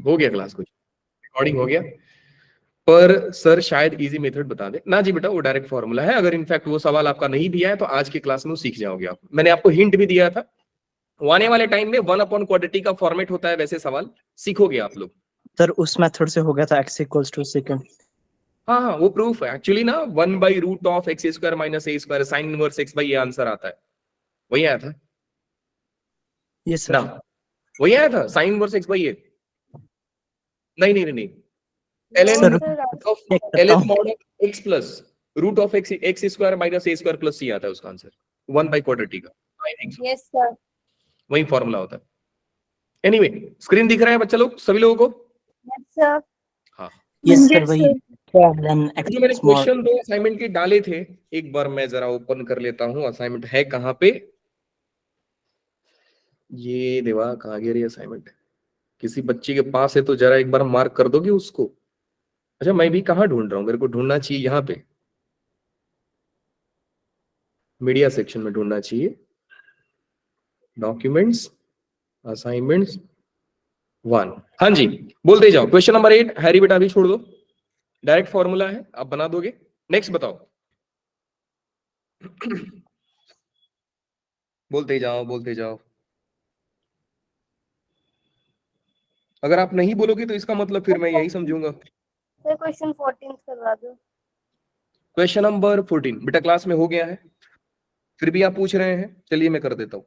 हो गया क्लास, कुछ रिकॉर्डिंग हो गया। पर सर शायद इजी मेथड बता दे ना। जी बेटा वो डायरेक्ट फॉर्मूला है, अगर इनफैक्ट वो सवाल आपका नहीं भी है तो आज की क्लास में वो सीख जाओगे आप। मैंने आपको हिंट भी दिया था, आने वाले टाइम में 1/क्वाड्रेटिक का फॉर्मेट होता है, वैसे सवाल सीखोगे आप लोग। सर उस मेथड से हो गया था x इक्वल्स टू सेकंड। हाँ हाँ वो प्रूफ है एक्चुअली ना, 1/√(x² - a² sine inverse x by ये आंसर आता है, वही आया था ये ना, सर वही आया था साइन इनवर्स x बाई ए। नहीं नहीं नहीं, सर चेक करता ln हूँ। mod x plus √(x² - a² plus c आता है उसका आंसर 1/क्वाड्रेटिक का। I think so yes sir. वही फॉर्मूला होता है। एनीवे स्क्रीन दिख रहा है बच्चा लोग, सभी लोगों को? Yes sir. हाँ, यस सर वही ln x जो मैंने स्मॉल। क्वेश्चन दो असाइनमेंट के डाले थे, एक बार मैं जरा ओपन कर लेता हूँ। असाइनमेंट है कहाँ पे? ये देवा कहाँ गया? असाइनमेंट किसी बच्चे के पास है तो जरा एक बार मार्क कर दोगे उसको। अच्छा मैं भी कहाँ ढूंढ रहा हूँ, मेरे को ढूंढना चाहिए यहाँ पे, मीडिया सेक्शन में ढूंढना चाहिए। Documents, assignments 1। हाँ जी बोलते जाओ। क्वेश्चन नंबर 8 हैरी बेटा अभी छोड़ दो, डायरेक्ट फॉर्मूला है आप बना दोगे। नेक्स्ट बताओ। बोलते जाओ बोलते जाओ। अगर आप नहीं बोलोगे तो इसका मतलब फिर मैं यही समझूंगा। सर क्वेश्चन 14 करवा दो। क्वेश्चन नंबर 14 बेटा क्लास में हो गया है, फिर भी आप पूछ रहे हैं, चलिए मैं कर देता हूं।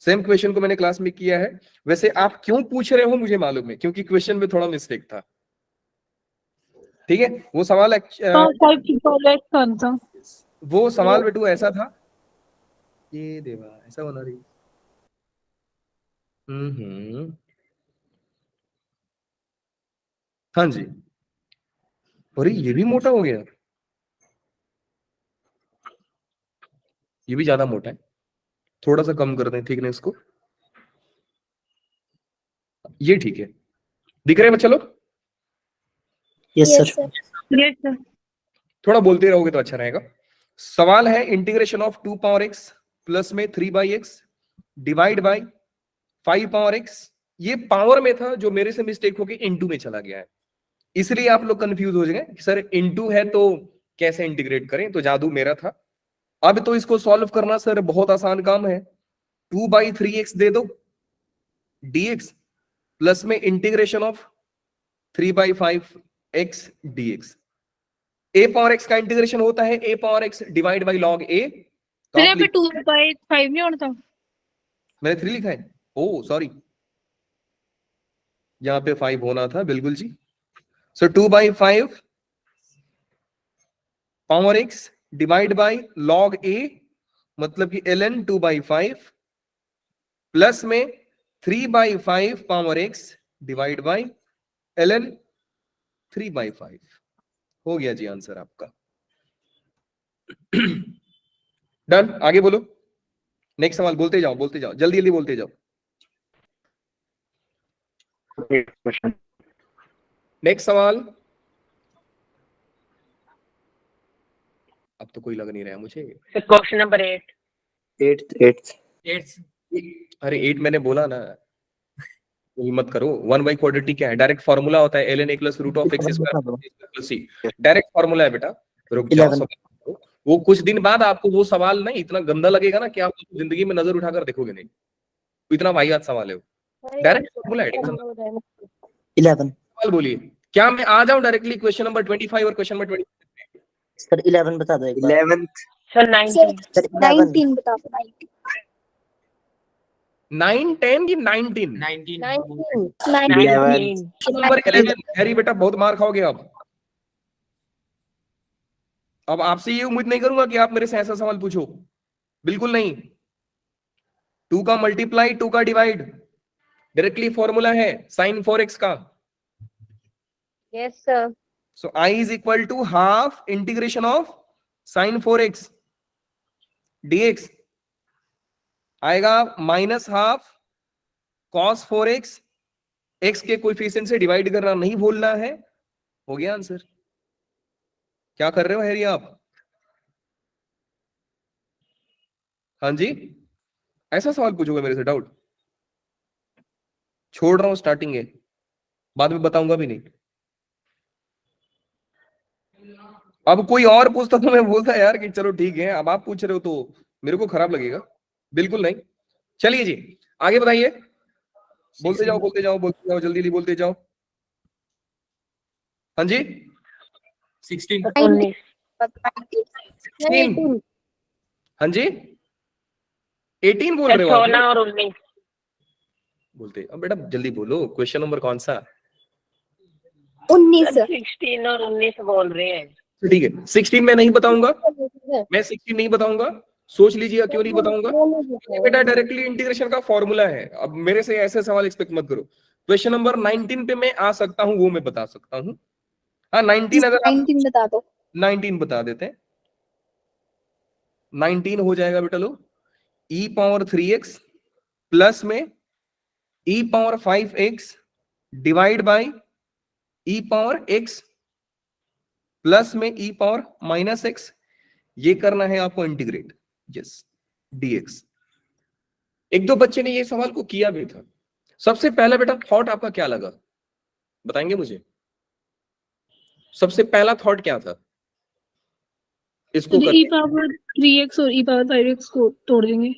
सेम क्वेश्चन को मैंने क्लास में किया है, वैसे आप क्यों पूछ रहे हो मुझे मालूम है, क्योंकि क्वेश्चन में थोड़ा मिस्टेक था। ठीक है वो सवाल वो सवाल बेटू ऐसा था, ये देवा ऐसा होना रही। हाँ जी, अरे ये भी मोटा हो गया, ये भी ज्यादा मोटा है, थोड़ा सा कम कर दें थिकनेस को। ये ठीक है, दिख रहे हैं बच्चा लोग? Yes yes sir. Sir. Yes sir. थोड़ा बोलते रहोगे तो अच्छा रहेगा। सवाल है integration of 2 power x plus में 3/x divide by 5 power x। ये पावर में था जो मेरे से मिस्टेक होके इनटू में चला गया है, इसलिए आप लोग कंफ्यूज हो जाएंगे कि सर इनटू है तो कैसे इंटीग्रेट करें, तो जादू मेरा था। अब तो इसको सॉल्व करना सर बहुत आसान काम है, 2/3x दे दो dx प्लस में integration of 3/5x dx। a power x का इंटीग्रेशन होता है a power x divide by log a। तो फिर आप यहाँ पे 2/5 नहीं होता? मैंने 3 लिखा है, ओ सॉरी, यहाँ पे 5 होना था बिल्कुल जी। सो 2/5 power x divide by log a, मतलब कि ln 2/5 प्लस में 3/5 power x divide by ln 3/5। हो गया जी आंसर आपका। डन, आगे बोलो। नेक्स्ट सवाल बोलते जाओ जल्दी जल्दी बोलते जाओ। नेक्स्ट सवाल। अब तो कोई लग नहीं रहा है मुझे। Question number 8। 8th। अरे 8 मैंने बोला ना, हिम्मत करो। 1/क्वाड्रेटिक क्या है? डायरेक्ट फॉर्मूला होता है ln a plus root of x square plus c। Direct formula है बेटा। रुक जाओ 11। वो कुछ दिन बाद आपको वो सवाल नहीं इतना गंदा लगेगा ना कि आप जिंदगी में नजर उठाकर देखोगे नहीं, इतना वाहियात सवाल है वो। डायरेक्ट फॉर्मूला है। 11 सवाल बोलिए, क्या मैं आ जाऊं डायरेक्टली क्वेश्चन नंबर 25 और क्वेश्चन नंबर 26? सर 11 बता दो एक बार। 11th sir 19। सर 11 19 बता दो। 9 10 की 19? 19 क्वेश्चन नंबर 11। हैरी बेटा बहुत मार खाओगे अब आपसे ये उम्मीद नहीं करूंगा कि आप मेरे से ऐसा सवाल पूछो, बिल्कुल नहीं। 2 का मल्टीप्लाई 2 का डिवाइड डायरेक्टली फॉर्मूला है sin 4x का। Yes sir. So I is equal to half integration of sin 4x dx आएगा minus half cos 4x, x के कोएफिशिएंट से डिवाइड करना नहीं भूलना है। हो गया आंसर। क्या कर रहे हो हैरी आप? हाँ जी, ऐसा सवाल पूछोगे मेरे से? डाउट छोड़ रहा हूं, स्टार्टिंग है। बाद में बताऊंगा भी नहीं। अब कोई और पूछता तो मैं बोलता यार कि चलो ठीक है, अब आप पूछ रहे हो तो मेरे को खराब लगेगा, बिल्कुल नहीं। चलिए जी आगे बताइए, बोलते जाओ बोलते जाओ बोलते जाओ, जल्दी जल्दी बोलते जाओ। हाँ जी 16 19 16, हाँ जी 18 बोल सर रहे हो आप 16 और 19 बोलते। अब बेटा जल्दी बोलो, क्वेश्चन नंबर कौन सा? 19 सर 16 और 19 बोल रहे हैं। ठीक है 16 मैं नहीं बताऊंगा, मैं 16 नहीं बताऊंगा, सोच लीजिए क्यों नहीं बताऊंगा। क्योंकि बेटा डायरेक्टली इंटीग्रेशन का फॉर्मूला है। अब मेरे से ऐसे सवाल एक्सपेक्ट मत करो। क्वेश्चन नंबर 19 पे मैं आ सकता हूं, वो मैं बता सकता हूं। हाँ 19 अगर आप 19 बता दो। 19 बता देते हैं। 19 हो जाएगा बेटा लो e पावर 3x प्लस में e power 5x divide by e power x plus में e पावर माइनस x, ये करना है आपको इंटीग्रेट। Yes dx। एक दो बच्चे ने ये सवाल को किया भी था। सबसे पहला बेटा थॉट आपका क्या लगा, बताएंगे मुझे? सबसे पहला थॉट क्या था इसको तो करने? e पावर 3x और e पावर 5x को तोड़ देंगे।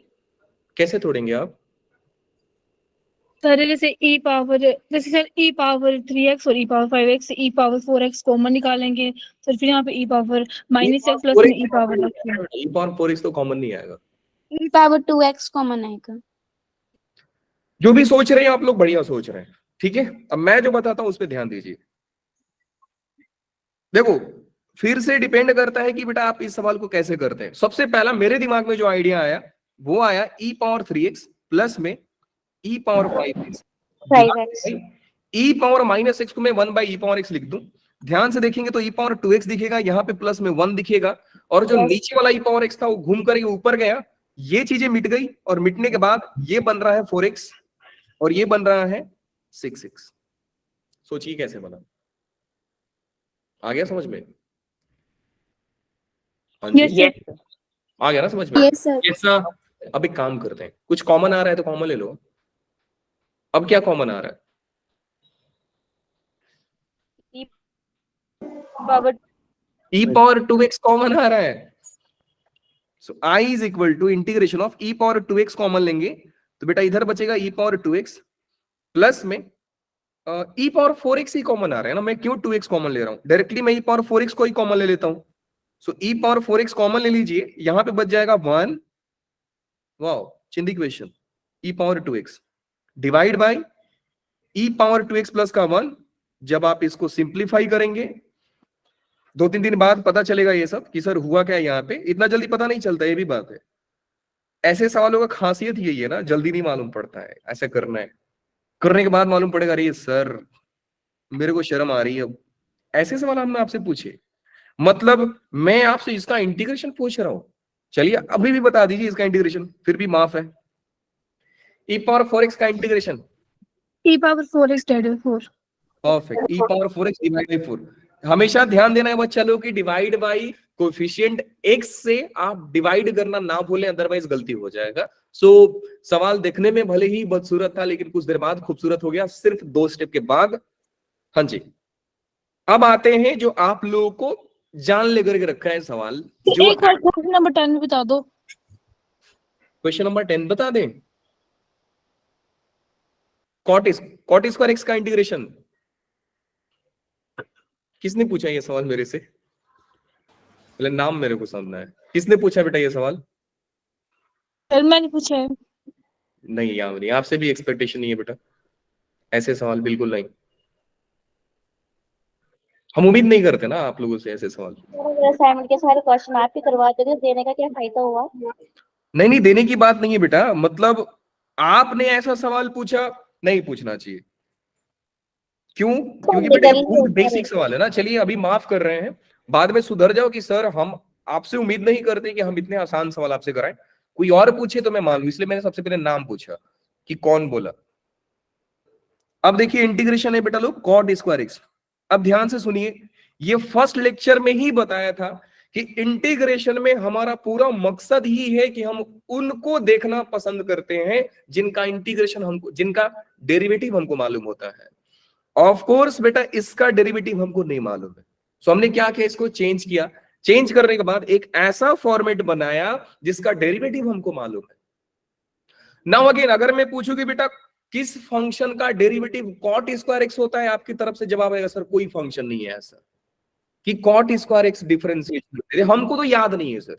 कैसे तोड़ेंगे आप? सर जैसे सर e पावर 3x और e पावर 5x से e पावर 4x कॉमन निकालेंगे सर, फिर यहाँ पे e power minus x plus में e power e power 4x तो कॉमन नहीं आएगा। e पावर 2x कॉमन आएगा। जो भी सोच रहे हैं आप लोग बढ़िया सोच रहे हैं, ठीक है। अब मैं जो बताता हूं उस पर ध्यान दीजिए। देखो फिर से डिपेंड करता है कि बेटा आप इस सवाल को कैसे करते हैं। सबसे पहला मेरे दिमाग में जो आइडिया आया वो आया e पावर 3x प्लस में e power 5x e power minus x को मैं 1 बाई e पावर x लिख दूं। ध्यान से देखेंगे तो e पावर 2x दिखेगा, यहाँ पे प्लस में 1 दिखेगा, और जो नीचे वाला e पावर x था वो घूम कर ऊपर गया। ये चीजें मिट गई, और मिटने के बाद ये बन रहा है 4x और ये बन रहा है 6x। सोचिए कैसे बना, आ गया समझ में? हाँ जी Yes, sir. यस आ गया ना समझ में? Yes sir. yes sir अब एक काम करते हैं, कुछ कॉमन आ रहा है तो कॉमन ले लो। अब क्या कॉमन आ रहा है? Power e power 2x common आ रहा है। So i is equal to integration of e power 2x common लेंगे तो बेटा इधर बचेगा e पावर 2x प्लस में e पावर 4x ही कॉमन आ रहा है ना। मैं क्यों 2x कॉमन ले रहा हूं, डायरेक्टली मैं e पावर 4x को ही कॉमन ले लेता हूं। सो e पावर 4x कॉमन ले लीजिए, यहां पे बच जाएगा 1, वाओ चिंदी question, e power 2x divide by e power 2x plus का 1। जब आप इसको सिंप्लीफाई करेंगे 2-3 दिन बाद पता चलेगा ये सब कि सर हुआ क्या है। यहाँ पे इतना जल्दी पता नहीं चलता, ये भी बात है। ऐसे सवालों का खासियत यही है ना, जल्दी नहीं मालूम पड़ता है। ऐसे करना है, करने के बाद मालूम पड़ेगा अरे सर मेरे को शर्म आ रही है। अब ऐसे सवाल हमने आपसे पूछे, मतलब मैं आपसे इसका इंटीग्रेशन पूछ रहा हूं। चलिए अभी भी बता दीजिए इसका इंटीग्रेशन, फिर भी माफ है। e पावर 4x का integration e power 4x divided 4। Perfect, e power 4x divide by 4। हमेशा ध्यान देना है बच्चा लोग कि डिवाइड बाई कोएफिशिएंट x से आप डिवाइड करना ना भूलें, अदरवाइज गलती हो जाएगा। सो सवाल देखने में भले ही बदसूरत था लेकिन कुछ देर बाद खूबसूरत हो गया, सिर्फ 2 स्टेप के बाद। हाँ जी अब आते हैं जो आप लोगों को जान लेकर के रखा है सवाल, जो एक बार क्वेश्चन नंबर 10 में बता दो। क्वेश्चन नंबर 10 बता दें। कॉट स्क्वायर एक्स का इंटीग्रेशन किसने पूछा ये सवाल मेरे से? पहले नाम मेरे को समझना है, किसने पूछा बेटा ये सवाल? सर मैंने पूछा है। नहीं यार नहीं, आपसे भी एक्सपेक्टेशन नहीं है बेटा, ऐसे सवाल बिल्कुल नहीं। हम उम्मीद नहीं करते ना आप लोगों से ऐसे सवाल। असाइनमेंट के सारे क्वेश्चन आप ही करवाते थे, देने का क्या फायदा हुआ? नहीं नहीं देने की बात नहीं है बेटा, मतलब आपने ऐसा सवाल पूछा, नहीं पूछना चाहिए। क्यों? क्योंकि बेटा बहुत बेसिक सवाल है ना। चलिए अभी माफ कर रहे हैं, बाद में सुधर जाओ कि सर हम आपसे उम्मीद नहीं करते कि हम इतने आसान सवाल आपसे कराएं। कोई और पूछे तो मैं मान लूं, इसलिए मैंने सबसे पहले नाम पूछा कि कौन बोला। अब देखिए इंटीग्रेशन है बेटा लोग कॉट स्क्वायर एक्स। अब ध्यान से सुनिए, ये फर्स्ट लेक्चर में ही बताया था कि इंटीग्रेशन में हमारा पूरा मकसद ही है कि हम उनको देखना पसंद करते हैं जिनका इंटीग्रेशन हमको, जिनका डेरिवेटिव हमको मालूम होता है। ऑफ कोर्स बेटा इसका डेरिवेटिव हमको नहीं मालूम है, सो हमने क्या किया, इसको चेंज किया। चेंज करने के बाद एक ऐसा फॉर्मेट बनाया जिसका डेरिवेटिव हमको मालूम है। नाउ अगेन अगर मैं पूछूं कि बेटा किस फंक्शन का डेरिवेटिव कॉट स्क्वायर एक्स होता है, आपकी तरफ से जवाब आएगा सर कोई फंक्शन नहीं है ऐसा कि कॉट स्क्वायर एक्स डिफरेंशिएशन, हमको तो याद नहीं है सर।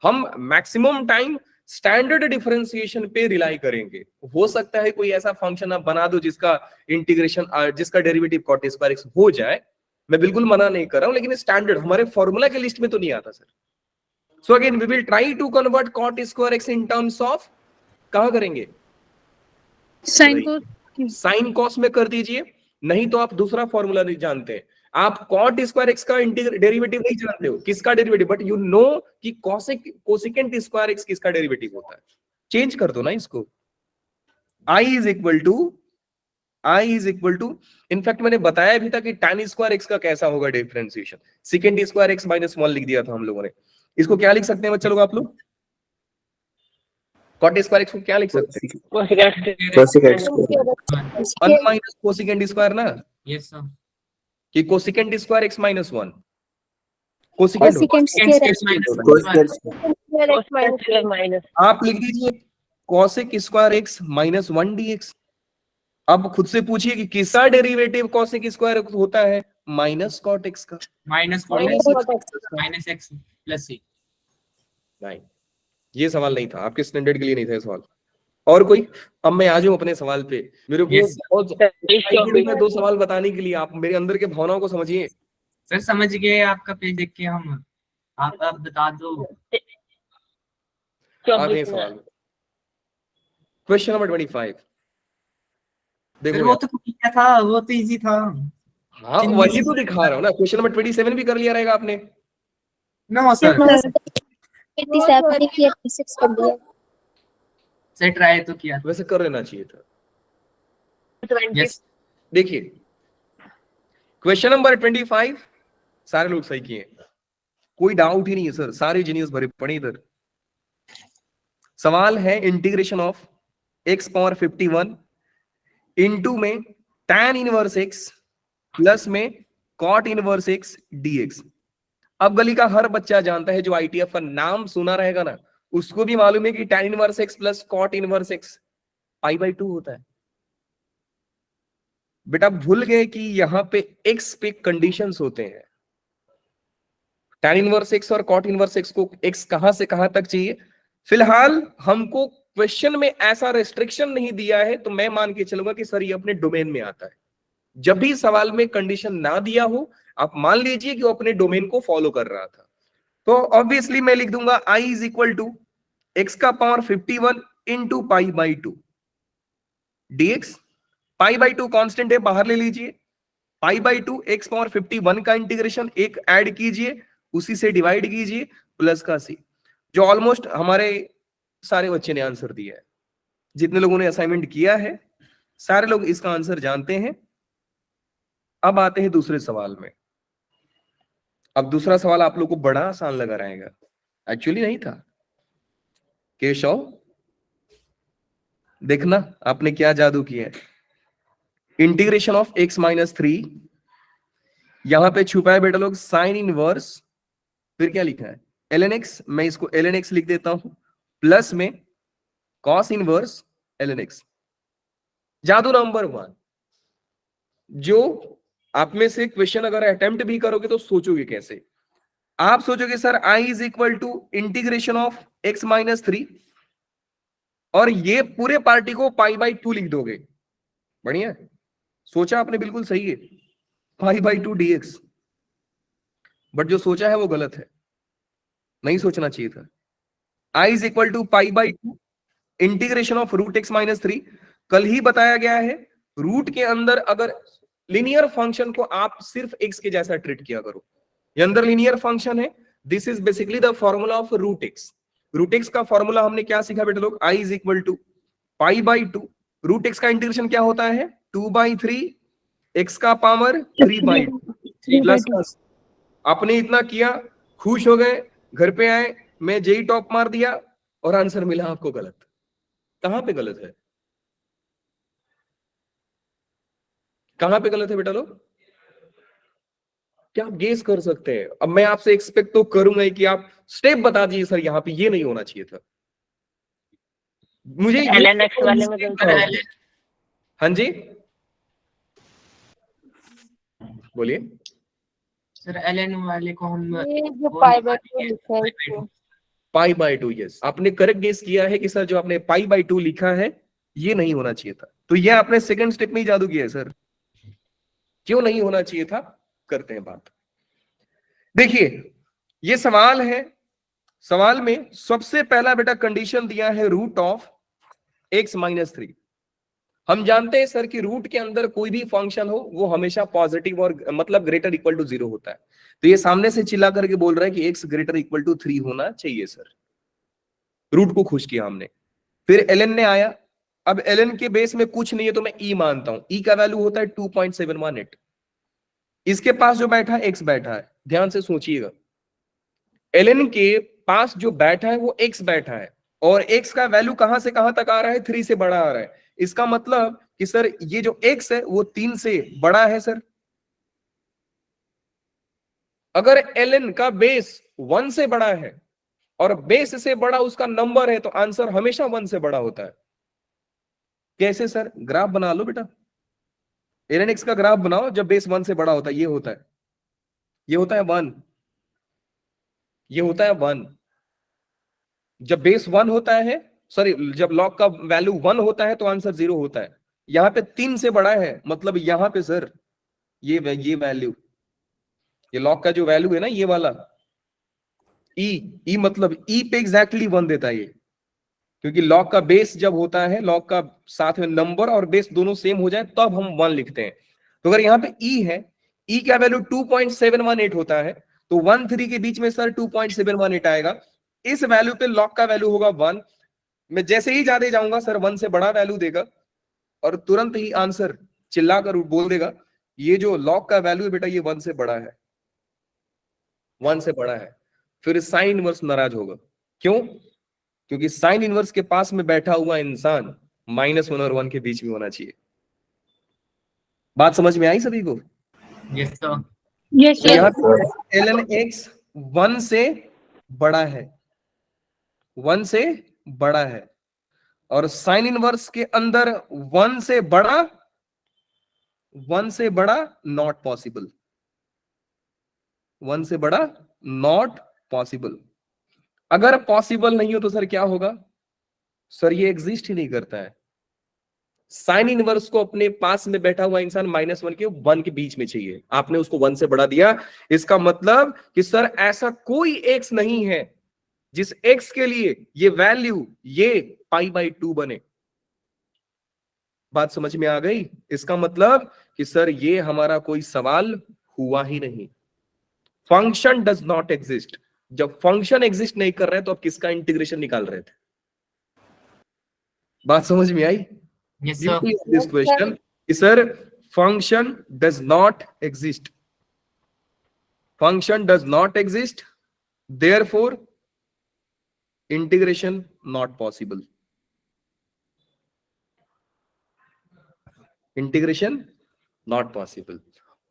हम मैक्सिमम टाइम स्टैंडर्ड डिफरेंशिएशन पे रिलाई करेंगे। हो सकता है कोई ऐसा फंक्शन आप बना दो जिसका इंटीग्रेशन जिसका डेरिवेटिव कॉट स्क्वायर एक्स हो जाए, मैं बिल्कुल मना नहीं कर रहा हूं, लेकिन स्टैंडर्ड हमारे फॉर्मूला के लिस्ट में तो नहीं आता sir. So again we will try to convert cot square x in terms of, कहां करेंगे, साइन को साइन कॉस में कर दीजिए। नहीं तो आप दूसरा फॉर्मूला नहीं जानते हैं, आप कॉट स्क्वायर एक्स का डेरिवेटिव नहीं जानते हो, किसका डेरिवेटिव, बट यू नो कि कोसेकेंट स्क्वायर एक्स किसका डेरिवेटिव होता है। चेंज कर दो ना इसको, I is equal to in fact मैंने बताया भी था कि tan स्क्वायर एक्स का कैसा होगा differentiation, second square x minus 1 लिख दिया था हम लोगों ने। इसको क्या लिख सकते हैं बच्चे लोग आप लोग, कॉट स्क्वायर एक्स को क्या लिख सकते हैं, cosecant square 1 minus cosecant square ना, Yes, sir. कि cosecant square x minus 1, cosecant minus आप लिख दीजिए cosec square x minus 1 dx। अब खुद से पूछिए कि किसका डेरिवेटिव cosec स्क्वायर होता है, माइनस cot x का। Minus minus x plus c. नहीं, ये सवाल नहीं था, आपके स्टैंडर्ड के लिए नहीं था ये सवाल। और कोई, अब मैं आ जाऊं अपने सवाल पे, मेरे को Yes, बहुत में 2 सवाल बताने के लिए आप मेरे अंदर के भावनाओं को समझिए। सर समझ गए आपका पेज देख के हम, आप बता दो। आते हैं सवाल, क्वेश्चन नंबर 25। सर देखो वो तो किया था, वो तो इजी था। हाँ वही तो दिखा रहा हूँ ना, क्वेश्चन नंबर 27 भी कर लिया रहेगा आपने। नो सर, 87 की 86 कर दिया। सर ट्राई तो किया। वैसे कर लेना चाहिए था। यस देखिए क्वेश्चन नंबर 25 सारे लोग सही किए, कोई डाउट ही नहीं है सर, सारे जीनियस भरे पड़े इधर। सवाल है integration of x power 51 into में tan इनवर्स x प्लस में cot इनवर्स x dx। अब गली का हर बच्चा जानता है, जो आईटीएफ का नाम सुना रहेगा ना उसको भी मालूम है कि tan inverse x plus cot inverse x π/2 होता है। बेटा भूल गए कि यहां पे x पे कंडीशंस होते हैं, tan इनवर्स x और cot इनवर्स x को x कहां से कहां तक चाहिए। फिलहाल हमको क्वेश्चन में ऐसा रेस्ट्रिक्शन नहीं दिया है, तो मैं मान के चलूंगा कि सर ये अपने डोमेन में आता है। जब भी सवाल में कंडीशन ना दिया हो, आप मान लीजिए कि वो अपने डोमेन को फॉलो कर रहा था, तो ऑब्वियसली मैं लिख दूंगा i is equal to x का पावर 51 इंटू π/2 dx। π/2 कांस्टेंट है, बाहर ले लीजिए। π/2 x पावर 51 का इंटीग्रेशन एक ऐड कीजिए, उसी से डिवाइड कीजिए, प्लस का c, जो ऑलमोस्ट हमारे सारे बच्चे ने आंसर दिया है। जितने लोगों ने असाइनमेंट किया है सारे लोग इसका आंसर जानते हैं। अब आते हैं दूसरे सवाल में। अब दूसरा सवाल आप लोग को बड़ा आसान लगा रहेगा, एक्चुअली नहीं था। केशव देखना आपने क्या जादू किया है। इंटीग्रेशन ऑफ x माइनस 3, यहां पे छुपा है बेटा लोग साइन इनवर्स, फिर क्या लिखा है ln x, मैं इसको ln x लिख देता हूं, प्लस में cos इनवर्स ln x। जादू नंबर 1, जो आप में से क्वेश्चन अगर अटेम्प्ट भी करोगे तो सोचोगे कैसे। आप सोचोगे sir i is equal to integration of x minus 3 और ये पूरे पार्टी को π/2 लिख दोगे। बढ़िया सोचा आपने, बिल्कुल सही है, π/2 dx। बट जो सोचा है वो गलत है, नहीं सोचना चाहिए था। i is equal to π/2 integration of root x minus 3। कल ही बताया गया है, रूट के अंदर अगर लिनियर फंक्शन को आप सिर्फ x के जैसा ट्रीट किया करो, ये अंदर लिनियर फंक्शन है। This is basically the formula of root x। Root x का फॉर्मूला हमने क्या सीखा बेटा लोग, i is equal to π/2, root x का इंटीग्रेशन क्या होता है 2/3 x का पावर 3/2 प्लस। आपने इतना किया, खुश हो गए, घर पे आए, मैं जेई टॉप मार दिया और आंसर मिला आपको गलत। कहां पे गलत है, कहां पे गलत है बेटा लोग? क्या आप गेस कर सकते हैं? अब मैं आपसे एक्सपेक्ट तो करूंगा ही कि आप स्टेप बता दीजिए सर, यहाँ पे ये नहीं होना चाहिए था। मुझे LNX वाले में गलती है। हाँ जी बोलिए। सर LN वाले को हम ये जो वो पाई बाय निकालेंगे, 2 लिखा है pi by इसको। 2। पाई बाय 2, यस, आपने करेक्ट गेस किया है कि सर जो आपने पाई बाय 2 लिखा है ये नहीं होना चाहिए था। तो ये आपने सेकंड स्टेप में ही जादू किया है सर। क्यों नहीं होना चाहिए था, करते हैं बात। देखिए ये सवाल है, सवाल में सबसे पहला बेटा कंडीशन दिया है रूट ऑफ x-3। हम जानते हैं सर कि रूट के अंदर कोई भी फंक्शन हो वो हमेशा पॉजिटिव और मतलब ग्रेटर इक्वल टू 0 होता है। तो ये सामने से चिल्ला करके बोल रहा है कि x ग्रेटर इक्वल टू 3 होना चाहिए सर। रूट को खुश किया हमने, फिर ln ने आया। अब ln के बेस में कुछ नहीं है तो मैं e मानता हूं, e का वैल्यू होता है 2.718। इसके पास जो बैठा है x बैठा है, ध्यान से सोचिएगा, ln के पास जो बैठा है वो x बैठा है और x का वैल्यू कहां से कहां तक आ रहा है, 3 से बड़ा आ रहा है। इसका मतलब कि सर ये जो x है वो 3 से बड़ा है सर। अगर ln का बेस 1 से बड़ा है और बेस से बड़ा उसका नंबर है तो आंसर हमेशा 1 से बड़ा होता है। कैसे सर? ग्राफ बना लो बेटा, ln x का ग्राफ बनाओ जब बेस 1 से बड़ा होता है। ये होता है, ये होता है 1, ये होता है 1। जब बेस 1 होता है, सॉरी जब लॉग का वैल्यू 1 होता है तो आंसर 0 होता है। यहां पे 3 से बड़ा है, मतलब यहां पे सर ये वैल्यू, ये लॉग का जो वैल्यू है ना ये वाला ई मतलब ई पे एग्जैक्टली 1 देता है ये, क्योंकि लॉग का बेस जब होता है, लॉग का साथ में नंबर और बेस दोनों सेम हो जाए तब हम 1 लिखते हैं। तो अगर यहाँ पे ई है, ई का वैल्यू 2.718 होता है तो 1 3 के बीच में सर 2.718 आएगा। इस वैल्यू पे लॉग का वैल्यू होगा 1। मैं जैसे ही ज्यादा जाऊंगा सर 1 से बड़ा वैल्यू देगा और तुरंत ही आंसर चिल्लाकर बोल देगा ये जो लॉग का वैल्यू है बेटा ये 1 से बड़ा है, 1 से बड़ा है। फिर साइन इनवर्स नाराज होगा। क्यों? क्योंकि साइन इनवर्स के पास में बैठा हुआ इंसान -1 और 1 के बीच में होना चाहिए। बात समझ में आई सभी को? Yes sir. यस तो यहाँ सर। पे ln x 1 से बड़ा है, 1 से बड़ा है, और साइन इनवर्स के अंदर 1 से बड़ा, 1 से बड़ा नॉट पॉसिबल, 1 से बड़ा नॉट पॉसिबल। अगर पॉसिबल नहीं हो तो सर क्या होगा? सर ये एग्जिस्ट ही नहीं करता है। साइन इनवर्स को अपने पास में बैठा हुआ इंसान -1 के 1 के बीच में चाहिए, आपने उसको 1 से बढ़ा दिया। इसका मतलब कि सर ऐसा कोई x नहीं है जिस x के लिए ये वैल्यू ये π/2 बने। बात समझ में आ गई? इसका मतलब कि सर ये हमारा कोई सवाल हुआ ही नहीं। Function does not exist. जब फंक्शन एग्जिस्ट नहीं कर रहे तो आप किसका इंटीग्रेशन निकाल रहे थे? बात समझ में आई? Yes Beauty sir. of this question is sir, function does not exist. Function does not exist. Therefore, integration not possible. Integration not possible.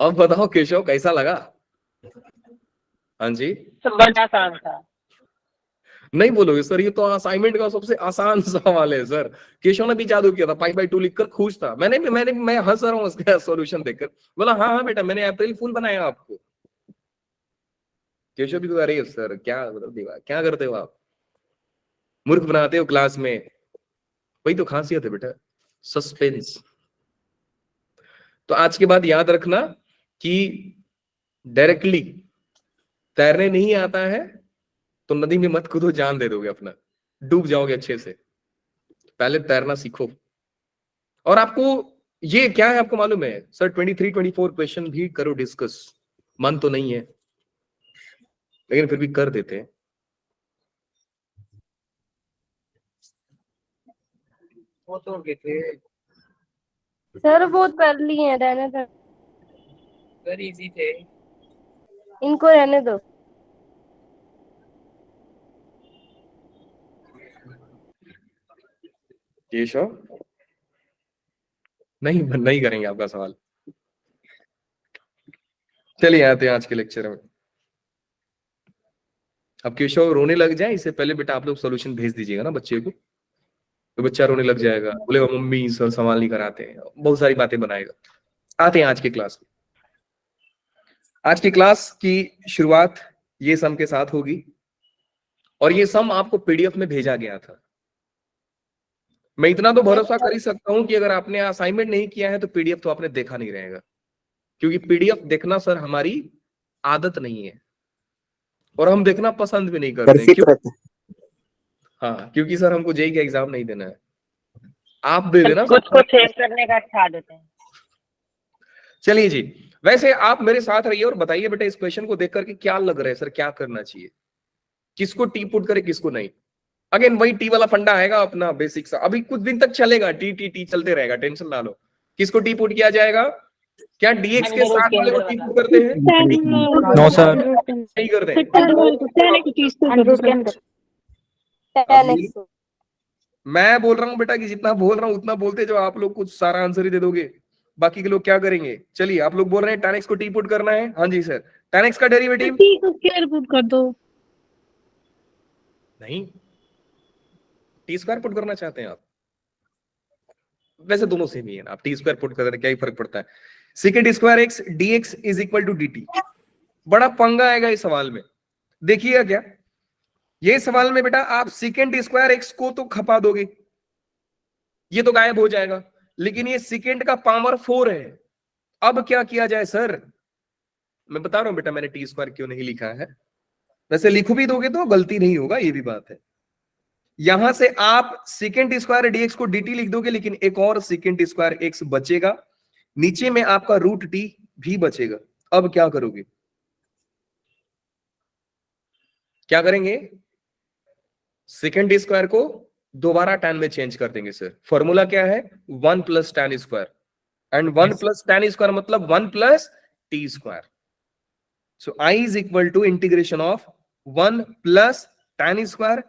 अब बताओ केशव कैसा लगा? हाँ जी, तो बड़ा आसान था। नहीं बोलोगे सर ये तो असाइनमेंट का सबसे आसान सवाल है सर। केशव ने भी जादू किया था, π/2 लिखकर खुश था। मैं हंस रहा हूँ उसका सॉल्यूशन देखकर। बोला हाँ हाँ बेटा मैंने अप्रैल फूल बनाया आपको। केशव भी तो अरे सर क्या मतलब क्या करते हो आप, मूर्ख बनाते हो क्लास में। वही तो खासियत है बेटा, सस्पेंस। तो आज के बाद याद रखना कि डायरेक्टली तैरने नहीं आता है तो नदी में मत कूदो, जान दे दोगे अपना, डूब जाओगे अच्छे से। पहले तैरना सीखो। और आपको ये क्या है आपको मालूम है सर, 23-24 क्वेश्चन भी करो डिस्कस। मन तो नहीं है लेकिन फिर भी कर देते हैं। वो तो गए थे, सर बहुत कर लिए हैं, रहने दो वेरी इजी थे। इनको, रहने दो। केशव नहीं करेंगे आपका सवाल। चलिए आते हैं आज के लेक्चर में। अब केशव रोने लग जाए इससे पहले बेटा आप लोग सॉल्यूशन भेज दीजिएगा ना बच्चे को, तो बच्चा रोने लग जाएगा, बोलेगा मम्मी सर सवाल नहीं कराते हैं, बहुत सारी बातें बनाएगा। आते हैं आज की क्लास में। आज की क्लास की शुरुआत ये सम के साथ होगी और ये सम आपको पीडीएफ में भेजा गया था। मैं इतना तो भरोसा कर ही सकता हूं कि अगर आपने असाइनमेंट नहीं किया है तो पीडीएफ तो आपने देखा नहीं रहेगा, क्योंकि पीडीएफ देखना सर हमारी आदत नहीं है और हम देखना पसंद भी नहीं करते। क्यों? हाँ, क्योंकि सर हमको जेईई का एग्जाम नहीं देना है, आप दे देना। कुछ को सेव करने का अच्छा आदत है। चलिए जी, वैसे आप मेरे साथ रहिए और बताइए बेटा इस क्वेश्चन को देख करके क्या लग रहा है सर, क्या करना चाहिए, किसको टी पुट करे किसको नहीं। अगेन वही टी वाला फंडा आएगा अपना बेसिक सा, अभी कुछ दिन तक चलेगा, टी टी टी चलते रहेगा, टेंशन ना लो। किसको टी पुट किया जाएगा? क्या डीएक्स के साथ वाले को टी पुट करते हैं? नो सर, नहीं करते हैं। मैं बोल रहा हूँ बेटा कि जितना बोल रहा हूँ उतना बोलते जो आप लोग कुछ सारा आंसर ही दे दोगे, बाकी के लोग क्या करेंगे? चलिए आप लोग बोल रहे हैं tan x को टी पुट करना है। हाँ जी सर, tan x का डेरिवेटिव टी को स्क्वायर पुट कर दो। नहीं, टी स्क्वायर पुट करना चाहते हैं आप? वैसे दोनों सेम ही है ना, आप टी स्क्वायर पुट कर क्या ही फर्क पड़ता है। Second square x dx is equal to dt। बड़ा पंगा आएगा इस सवाल में, देखिएगा क्या ये सवाल में बेटा आप सेकेंड स्क्वायर एक्स को तो खपा दोगे, ये तो गायब हो जाएगा, लेकिन ये सेकेंड का पावर 4 है। अब क्या किया जाए सर? मैं बता रहा हूं बेटा मैंने टी स्क्वायर क्यों नहीं लिखा है, वैसे लिखो भी दोगे तो गलती नहीं होगा, ये भी बात है। यहां से आप सेकेंड स्क्वायर dx को dt लिख दोगे, लेकिन एक और सेकेंड स्क्वायर x बचेगा, नीचे में आपका रूट टी भी बचेगा। अब क्या करोगे? क्या करेंगे? सेकेंड स्क्वायर को दोबारा tan में चेंज कर देंगे सर। फॉर्मूला क्या है? 1 plus tan square, and 1 plus tan square मतलब 1 plus t square. So i is equal to integration of 1 plus tan square.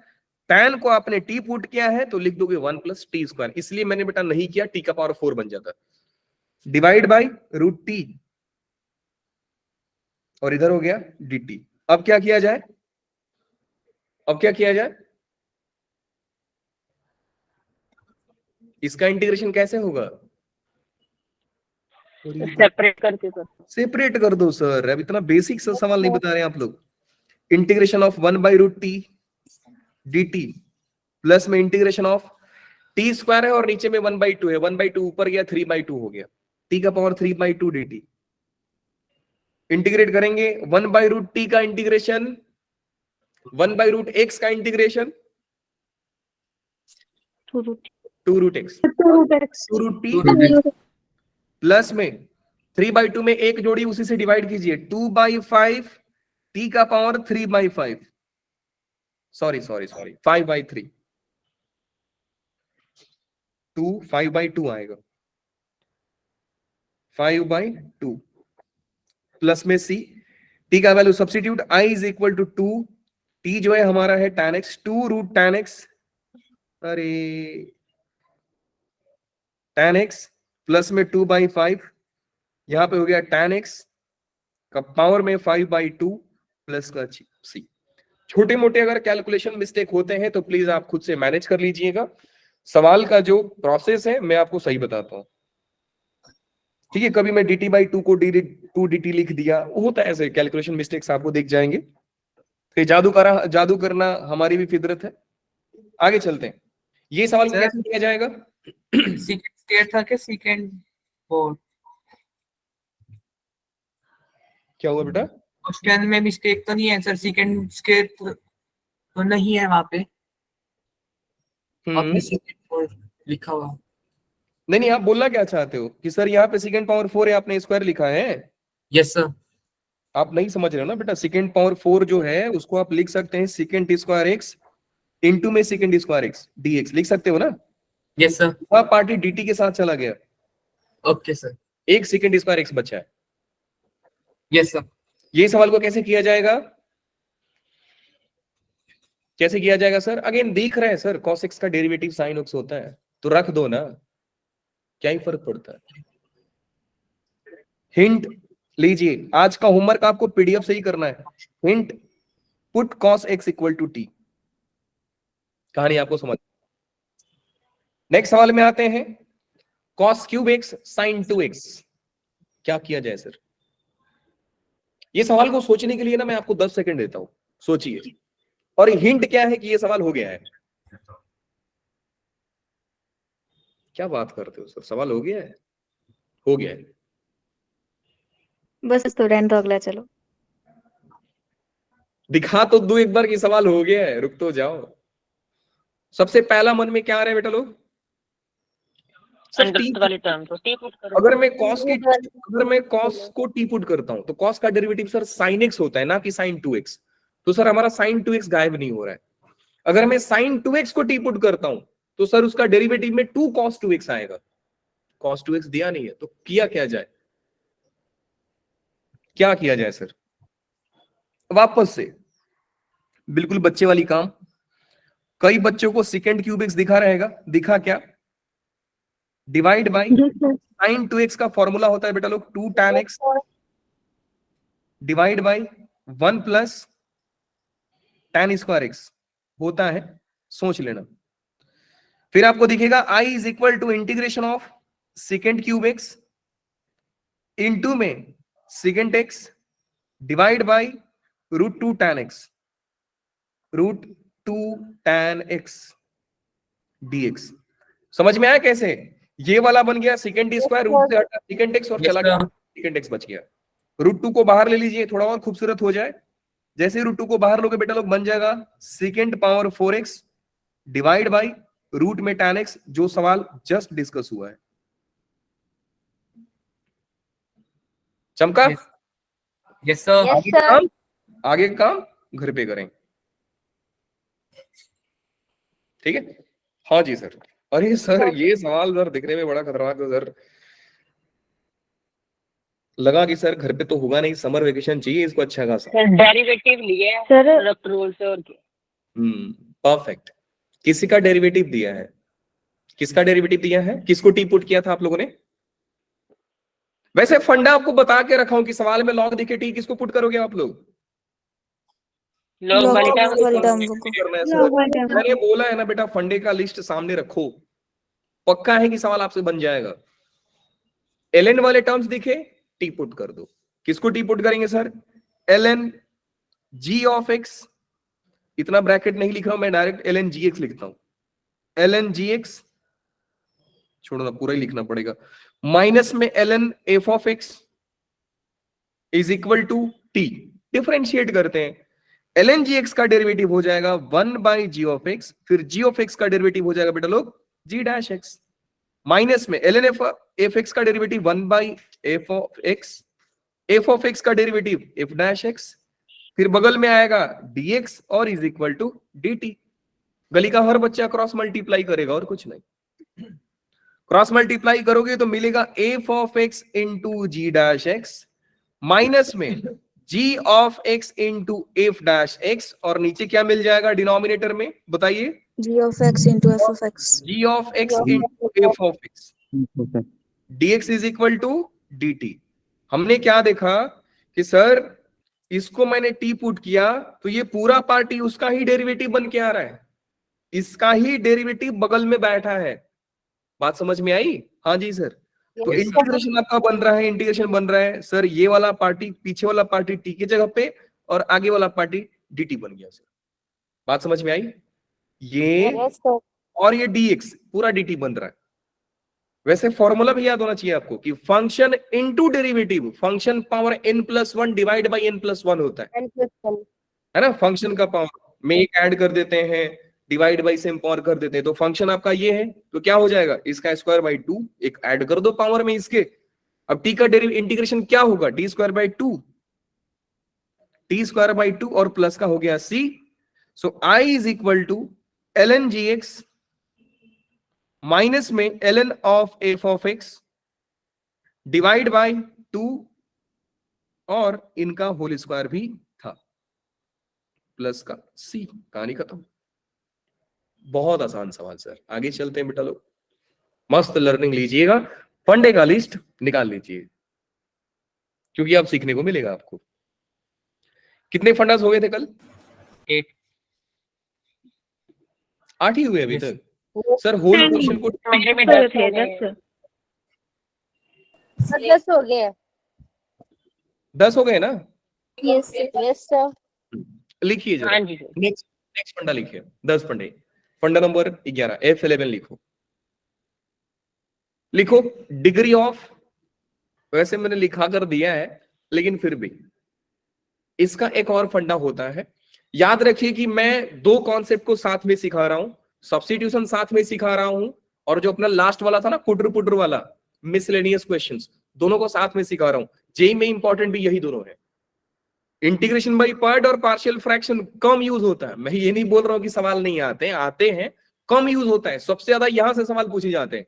tan को आपने t पुट किया है तो लिख दोगे 1 प्लस टी स्क्वायर, इसलिए मैंने बेटा नहीं किया, t का पावर 4 बन जाता, डिवाइड बाई रूट टी, और इधर हो गया dt। अब क्या किया जाए? अब क्या किया जाए? इसका इंटीग्रेशन कैसे होगा? सेपरेट करके कर। सेपरेट कर दो सर, अब इतना बेसिक सा सवाल नहीं बता रहे हैं आप लोग। Integration of 1 by root t dt plus में इंटीग्रेशन ऑफ टी स्क्वायर है और नीचे में 1 बाई 2 है, 1 बाई 2 ऊपर गया 3 बाई 2 हो गया, t का पावर 3 बाई 2 dt। इंटीग्रेट करेंगे 1 बाई रूट टी का इंटीग्रेशन, 1 बाई रूट एक्स का integration, 2 root x, 2 root t plus में 3 बाई 2 में एक जोड़ी उसी से डिवाइड कीजिए, 2 बाई 5 टी का power 3 by 5, sorry 5 by 3, 2 5 by 2 आएगा, 5 बाई 2 प्लस में सी, टी का value substitute, i is equal to 2, t जो है हमारा है tan x, 2 root tan x, अरे tan x प्लस में 2 बाई 5, यहां पे हो गया tan x का पावर में 5 बाई 2 प्लस का सी। छोटे मोटे अगर कैलकुलेशन मिस्टेक होते हैं तो प्लीज आप खुद से मैनेज कर लीजिएगा, सवाल का जो प्रोसेस है मैं आपको सही बताता हूं, ठीक है? कभी मैं dt बाई 2 को 2 dt लिख दिया, होता है ऐसे कैलकुलेशन मिस्टेक्स आपको दिख जाएंगे, तो जादू करना हमारी भी फितरत है। आगे चलते हैं, ये सवाल को कैसे किया जाएगा? सेकंड स्टेट था कि सेकंड फोर? क्या हुआ बेटा? क्वेश्चन में मिस्टेक तो नहीं है सर? सेकंड स्टेट तो नहीं है वहां पे, आपने सेकंड फोर लिखा हुआ। नहीं, आप बोलना क्या चाहते हो कि सर यहाँ पे सेकंड पावर 4 है, आपने स्क्वायर लिखा है? Yes sir. आप नहीं समझ रहे हो ना बेटा, सेकंड पावर 4 जो है उसको आप लिख सकते हैं सेकंड स्क्वायर एक्स इंटू में सेकंड स्क्वायर एक्स dx लिख सकते हो ना? Yes sir. वह पार्टी dt के साथ चला गया, ओके सर। एक सेकंड स्क्वायर एक्स बचा है। Yes sir. ये सवाल को कैसे किया जाएगा? कैसे किया जाएगा सर? अगेन देख रहे हैं सर, cos x का डेरिवेटिव sin x होता है, तो रख दो ना, क्या ही फर्क पड़ता है। हिंट, लीजिए, आज का होमवर्क आपको पीडीएफ से ही करना है। Hint, put cos x equal to t. कहानी आपको समझ। नेक्स्ट सवाल में आते हैं, cos cube x sin 2x। क्या किया जाए सर? ये सवाल को सोचने के लिए ना मैं आपको 10 सेकंड देता हूं, सोचिए। और हिंट क्या है कि ये सवाल हो गया है। क्या बात करते हो सर, सवाल हो गया है? हो गया है। बस स्टूडेंट तो अगला चलो। दिखा तो दो एक बार कि सवाल हो गया है, रुक तो जाओ। सबसे पहला मन में क्या आ रहा है बेटा लोग? अंडर वाली टर्म तो टी पुट करो। अगर मैं cos को टी पुट करता हूं तो cos का डेरिवेटिव सर sin x होता है ना कि sin 2x। तो सर हमारा sin 2x गायब नहीं हो रहा है। अगर मैं sin 2x को टी पुट करता हूं तो सर उसका डेरिवेटिव में 2 cos 2x आएगा। cos 2x दिया नहीं है तो किया क्या जाए? क्या किया जाए सर? वापस से बिल्कुल बच्चे वाली काम। कई बच्चों को सेकेंड क्यूब एक्स दिखा रहेगा, दिखा क्या? डिवाइड बाई sin 2x का फॉर्मूला होता है बेटा लोग 2 tan x divide by 1 plus tan square x होता है। सोच लेना। फिर आपको दिखेगा i is equal to integration of second cube x into में second x divide by √2 tan x, √2 tan x dx। समझ में आया कैसे? ये वाला बन गया सेकेंड स्क्वायर, रूट से हटा सेकेंड एक्स और चला गया सेकेंड एक्स बच गया। √2 को बाहर ले लीजिए, थोड़ा और खूबसूरत हो जाए। जैसे √2 को बाहर लोगे बेटा लोग बन जाएगा second power 4x divide by root में tan x, जो सवाल जस्ट डिस्कस हुआ है। चमका? Yes sir. आगे का काम घर पे करें, ठीक है? हाँ जी सर। अरे सर ये सवाल सर दिखने में बड़ा खतरनाक है सर। लगा कि सर घर पे तो होगा नहीं, समर वेकेशन चाहिए इसको अच्छा खासा। डेरिवेटिव लिए सर रूल से और क्या। परफेक्ट। किसी का डेरिवेटिव दिया है? किसका डेरिवेटिव दिया है? किसको टी पुट किया था आप लोगों ने? वैसे फंडा आपको बता के रखा हूं कि सवाल में लॉग दिखे टी किसको पुट करोगे आप लोग? लोग वाली टर्म करना है सर। मैंने बोला है ना बेटा, फंडे का लिस्ट सामने रखो, पक्का है कि सवाल आपसे बन जाएगा। ln वाले टर्म्स दिखे टी पुट कर दो। किसको टी पुट करेंगे sir? ln g of x, इतना ब्रैकेट नहीं लिख रहा हूं मैं, डायरेक्ट ln gx लिखता हूं। ln gx छोड़ो ना, पूरा ही लिखना पड़ेगा। माइनस में ln f of x is equal to t। Differentiate करते हैं। ln gx का डेरिवेटिव हो जाएगा 1 बाई g ऑफ x, फिर g ऑफ x का डेरिवेटिव हो जाएगा बेटा लोग g डैश x, माइनस में ln f x का derivative 1 by f of x का डेरिवेटिव f डैश x, फिर बगल में आएगा dx और इज इक्वल टू dt। गली का हर बच्चा क्रॉस मल्टीप्लाई करेगा और कुछ नहीं। क्रॉस मल्टीप्लाई करोगे तो मिलेगा f of x into g dash x, minus में g of x into f dash x, और नीचे क्या मिल जाएगा डिनोमिनेटर में बताइए? g of x into f of x, g of x into f of x, dx is equal to dt। हमने क्या देखा कि सर इसको मैंने टी पुट किया तो ये पूरा पार्टी उसका ही डेरिवेटिव बन के आ रहा है, इसका ही डेरिवेटिव बगल में बैठा है। बात समझ में आई? हाँ जी सर। तो इंटीग्रेशन आपका बन रहा है, इंटीग्रेशन बन रहा है सर, ये वाला पार्टी पीछे वाला पार्टी टी की जगह पे और आगे वाला पार्टी dt बन गया सर। बात समझ में आई? ये और ये dx पूरा dt बन रहा है। वैसे फॉर्मूला भी याद होना चाहिए आपको कि function into derivative, function power n+1 divide by n+1 होता है ना? फंक्शन का पावर में एक ऐड कर देते हैं, डिवाइड बाई सेम पावर कर देते हैं, तो फंक्शन आपका ये है तो क्या हो जाएगा? इसका स्क्वायर बाई 2, एक ऐड कर दो पावर में इसके। अब टी का इंटीग्रेशन क्या होगा? टी स्क्वायर बाई 2 और प्लस का हो गया c। So i is equal to ln gx minus में ln of f of x divide by 2 और इनका होल स्क्वायर भी था प्लस का c। कहानी खत्म। बहुत आसान सवाल सर। आगे चलते हैं बेटा लोग, मस्त लर्निंग लीजिएगा। फंडे का लिस्ट निकाल लीजिए। क्योंकि अब सीखने को मिलेगा आपको। कितने फंडास हो गए थे कल? 8 8 ही हुए अभी Yes. तक सर। होल क्वेश्चन को मेरे में सर 10 थे हो गए 10 10 हो गए। 10 हो गए ना? Yes sir. लिखिए जरा। हाँ जी सर। नेक्स्ट फंडा लिखिए, 10 फंडे। फंडा नंबर 11 F11 लिखो डिग्री ऑफ, वैसे मैंने लिखा कर दिया है लेकिन फिर भी इसका एक और फंडा होता है। याद रखिए कि मैं दो कॉन्सेप्ट को साथ में सिखा रहा हूं, सब्स्टिट्यूशन साथ में सिखा रहा हूं, और जो अपना लास्ट वाला था ना कुटर पुटर वाला मिसलेनियस क्वेश्चंस, दोनों को साथ में सिखा रहा हूं। जेई में इंपॉर्टेंट भी यही दोनों है। इंटीग्रेशन बाय पार्ट और पार्शियल फ्रैक्शन कम यूज होता है। मैं ये नहीं बोल रहा हूं कि सवाल नहीं आते हैं, कम यूज होता है। सबसे ज्यादा यहां से सवाल पूछे जाते हैं,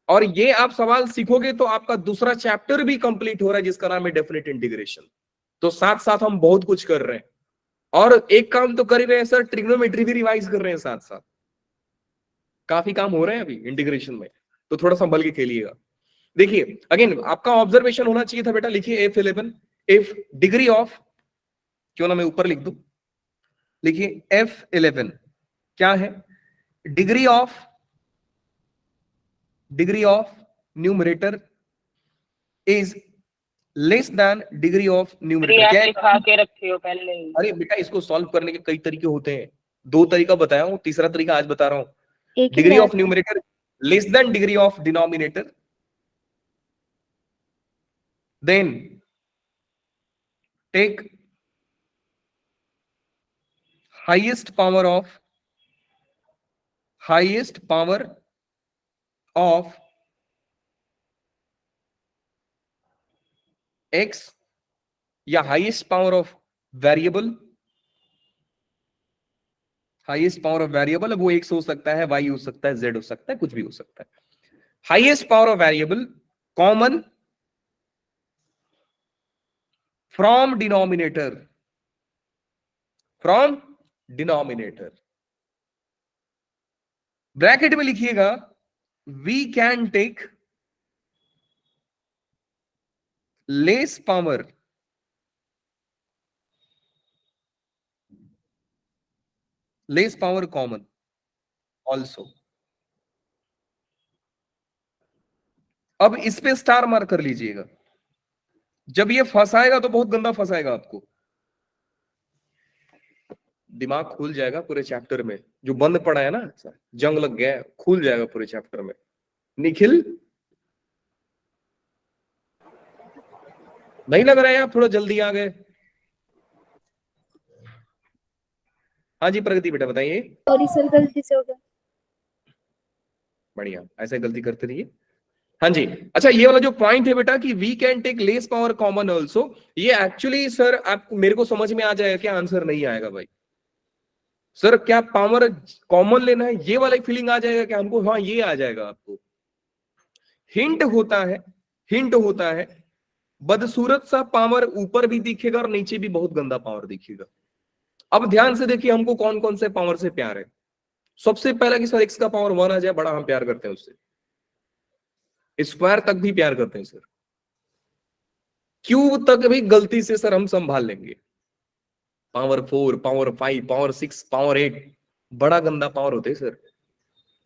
और ये आप सवाल सीखोगे तो आपका दूसरा चैप्टर भी कंप्लीट हो रहा है जिसका नाम है डेफिनेट इंटीग्रेशन। तो साथ साथ हम बहुत कुछ कर रहे हैं, और एक काम तो कर ही रहे हैं सर, ट्रिग्नोमेट्री भी रिवाइज कर रहे हैं साथ साथ। काफी काम हो रहे हैं अभी इंटीग्रेशन में, तो थोड़ा संभल के खेलिएगा। देखिए अगेन आपका ऑब्जर्वेशन होना चाहिए था बेटा। लिखिए F11 इफ डिग्री ऑफ, क्यों ना मैं ऊपर लिख दूं, लिखिए F11 क्या है? Degree of numerator is less than degree of numerator. क्या आप है? लिखा के रखे हो पहले ही। अरे बेटा इसको सॉल्व करने के कई तरीके होते हैं, 2 तरीका बताया हूं, तीसरा तरीका आज बता रहा हूं। एक ही डिग्री बात of numerator less than degree of denominator, then take highest power of x या highest power of variable. Highest power of variable वो x हो सकता है, y हो सकता है, z हो सकता है, कुछ भी हो सकता है। Highest power of variable common from denominator. Bracket में लिखिएगा we can take less power common also. अब इस पे स्टार मार्क कर लीजिएगा। जब ये फंसाएगा तो बहुत गंदा फंसाएगा आपको, दिमाग खुल जाएगा पूरे चैप्टर में। जो बंद पड़ा है ना, जंग लग गया है, खुल जाएगा पूरे चैप्टर में। निखिल नहीं लग रहा है आप थोड़ा जल्दी आ गए? हाँ जी प्रगति बेटा बताइए। सॉरी सर, गलती से हो गया। बढ़िया, ऐसे गलती करते रहिए। हाँ जी, अच्छा ये वाला जो पॉइंट है बेटा कि we can take less power common also, ये एक्चुअली सर आप मेरे को समझ में आ जाएगा क्या? आंसर नहीं आएगा भाई। सर क्या पावर कॉमन लेना है, ये वाला फीलिंग आ जाएगा क्या हमको? हाँ ये आ जाएगा आपको। हिंट होता है बदसूरत सा पावर ऊपर भी दिखेगा और नीचे भी बहुत गंदा पावर दिखेगा। अब ध्यान से देखिए हमको कौन कौन से पावर से प्यार है। सबसे पहला कि सर x का पावर 1 आ जाए, बड़ा हम प्यार करते हैं उससे। स्क्वायर तक भी प्यार करते हैं सर, क्यूब तक भी गलती से सर हम संभाल लेंगे। पावर 4, पावर 5, पावर 6, पावर 8 बड़ा गंदा पावर होते हैं सर।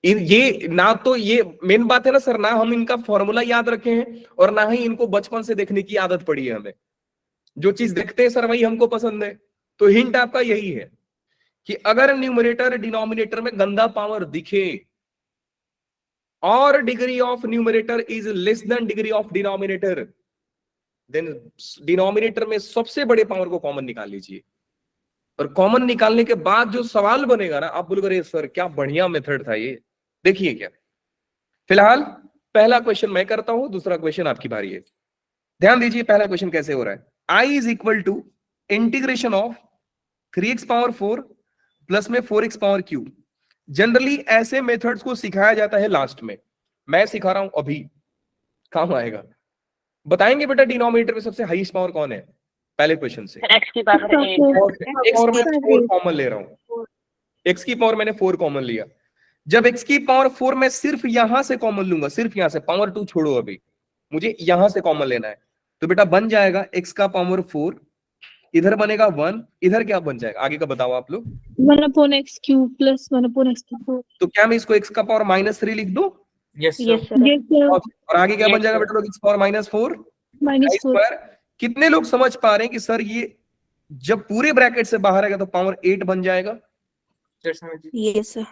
ये ना तो ये मेन बात है ना सर, ना हम इनका फॉर्मूला याद रखे हैं और ना ही इनको बचपन से देखने की आदत पड़ी है हमें। जो चीज देखते हैं सर वही हमको पसंद है। तो हिंट आपका यही है कि अगर न्यूमरेटर डिनोमिनेटर में गंदा पावर दिखे और degree of numerator is less than degree of denominator, than denominator में सबसे बड़े पावर को कॉमन निकाल लीजिए। और कॉमन निकालने के बाद जो सवाल बनेगा ना, आप बोलोगे सर क्या बढ़िया मेथड था ये। देखिए क्या, फिलहाल पहला क्वेश्चन मैं करता हूं, दूसरा क्वेश्चन आपकी बारी है। ध्यान दीजिए पहला क्वेश्चन कैसे हो रहा है। I is equal to integration of 3x power 4 plus में 4x पावर क्यूब। जनरली ऐसे मेथड्स को सिखाया जाता है लास्ट में, मैं सिखा रहा हूं अभी, काम आएगा। बताएंगे बेटा डिनोमिनेटर में सबसे हाईएस्ट पावर कौन है पहले क्वेश्चन से? x की पावर 8। और मैं 4 कॉमन ले रहा हूं, x की पावर मैंने 4 कॉमन लिया। जब x की पावर 4 मैं सिर्फ यहां से कॉमन लूंगा, सिर्फ यहां से, पावर 2 छोड़ो, अभी मुझे यहां से कॉमन लेना है। तो बेटा बन जाएगा x का पावर 4, इधर बनेगा 1, इधर क्या बन जाएगा आगे का बताओ आप लोग। 1/x cube plus 1/x cube। तो क्या मैं इसको x का पावर -3 लिख दूं? Yes yes sir. Sir Yes sir, और आगे क्या बन Yes, जाएगा sir. बेटा लोग x पावर -4 -4। स्क्वायर। कितने लोग समझ पा रहे हैं कि सर ये जब पूरे ब्रैकेट से बाहर आएगा तो पावर 8 बन जाएगा? सर समझिए। Yes, sir.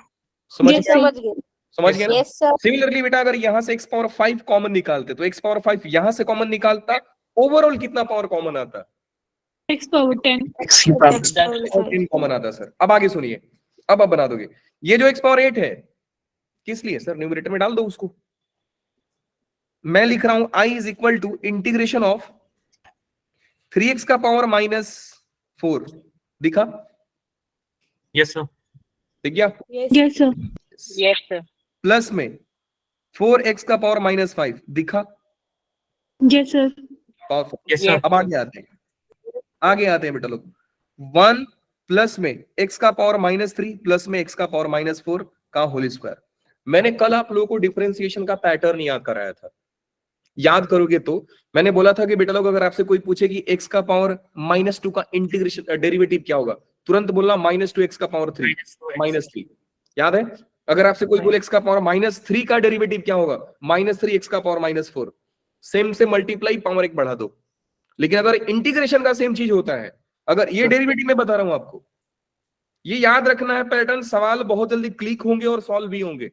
समझ Yes, गए? sir. समझ गए समझ गए ना? यस सर सिमिलरली बेटा अगर यहां से x पावर 5 कॉमन निकालते तो x पावर 5 यहां से कॉमन निकालता, ओवरऑल कितना पावर कॉमन आता? x power 10। X power 5. 10 common आता सर। अब आगे सुनिए, अब आप बना दोगे ये जो x पावर 8 है किस लिए सर? न्यूमरेटर में डाल दो उसको। मैं लिख रहा हूं i is equal to integration of 3x का पावर -4, दिखा? Yes sir. दिख गया? Yes sir, Yes, sir. Plus में 4x का पावर -5, दिखा? yes sir, powerful. Yes sir. अब आगे आते हैं, आगे आते हैं बेटा लोग। 1 प्लस में x का पावर -3 प्लस में x का पावर -4 का होल स्क्वायर। मैंने कल आप लोगों को डिफरेंशिएशन का पैटर्न याद कराया था, याद करोगे तो मैंने बोला था कि बेटा लोग अगर आपसे कोई पूछे कि x का पावर -2 का इंटीग्रेशन डेरिवेटिव क्या होगा, तुरंत बोलना -2x का पावर 3 -3। याद है? अगर आपसे कोई बोले x का पावर -3 का डेरिवेटिव क्या होगा, -3x का पावर -4, सेम से मल्टीप्लाई पावर 1 बढ़ा दो। लेकिन अगर इंटीग्रेशन का सेम चीज होता है, अगर ये डेरिवेटिव मैं बता रहा हूं आपको, ये याद रखना है पैटर्न, सवाल बहुत जल्दी क्लिक होंगे और सॉल्व भी होंगे।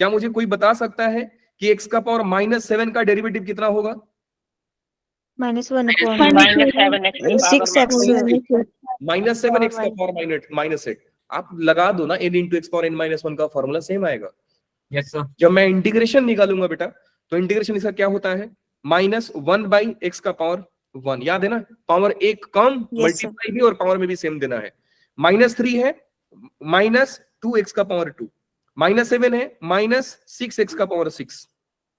क्या मुझे कोई बता सकता है कि x का पावर -7 का डेरिवेटिव कितना होगा? -1 upon -7x की 6x. -7 x का पावर -8। आप लगा दो ना n into x power n-1 का फॉर्मूला सेम आएगा। Yes sir. जब मैं इंटीग्रेशन निकालूंगा बेटा, तो इंटीग्रेशन इसका क्या होता है? -1/x का पावर 1। याद है ना? पावर 1 कम, Yes, मल्टीप्लाई भी और पावर में भी सेम देना है। -3 है -2x का पावर 2, -7 है -6x का पावर 6।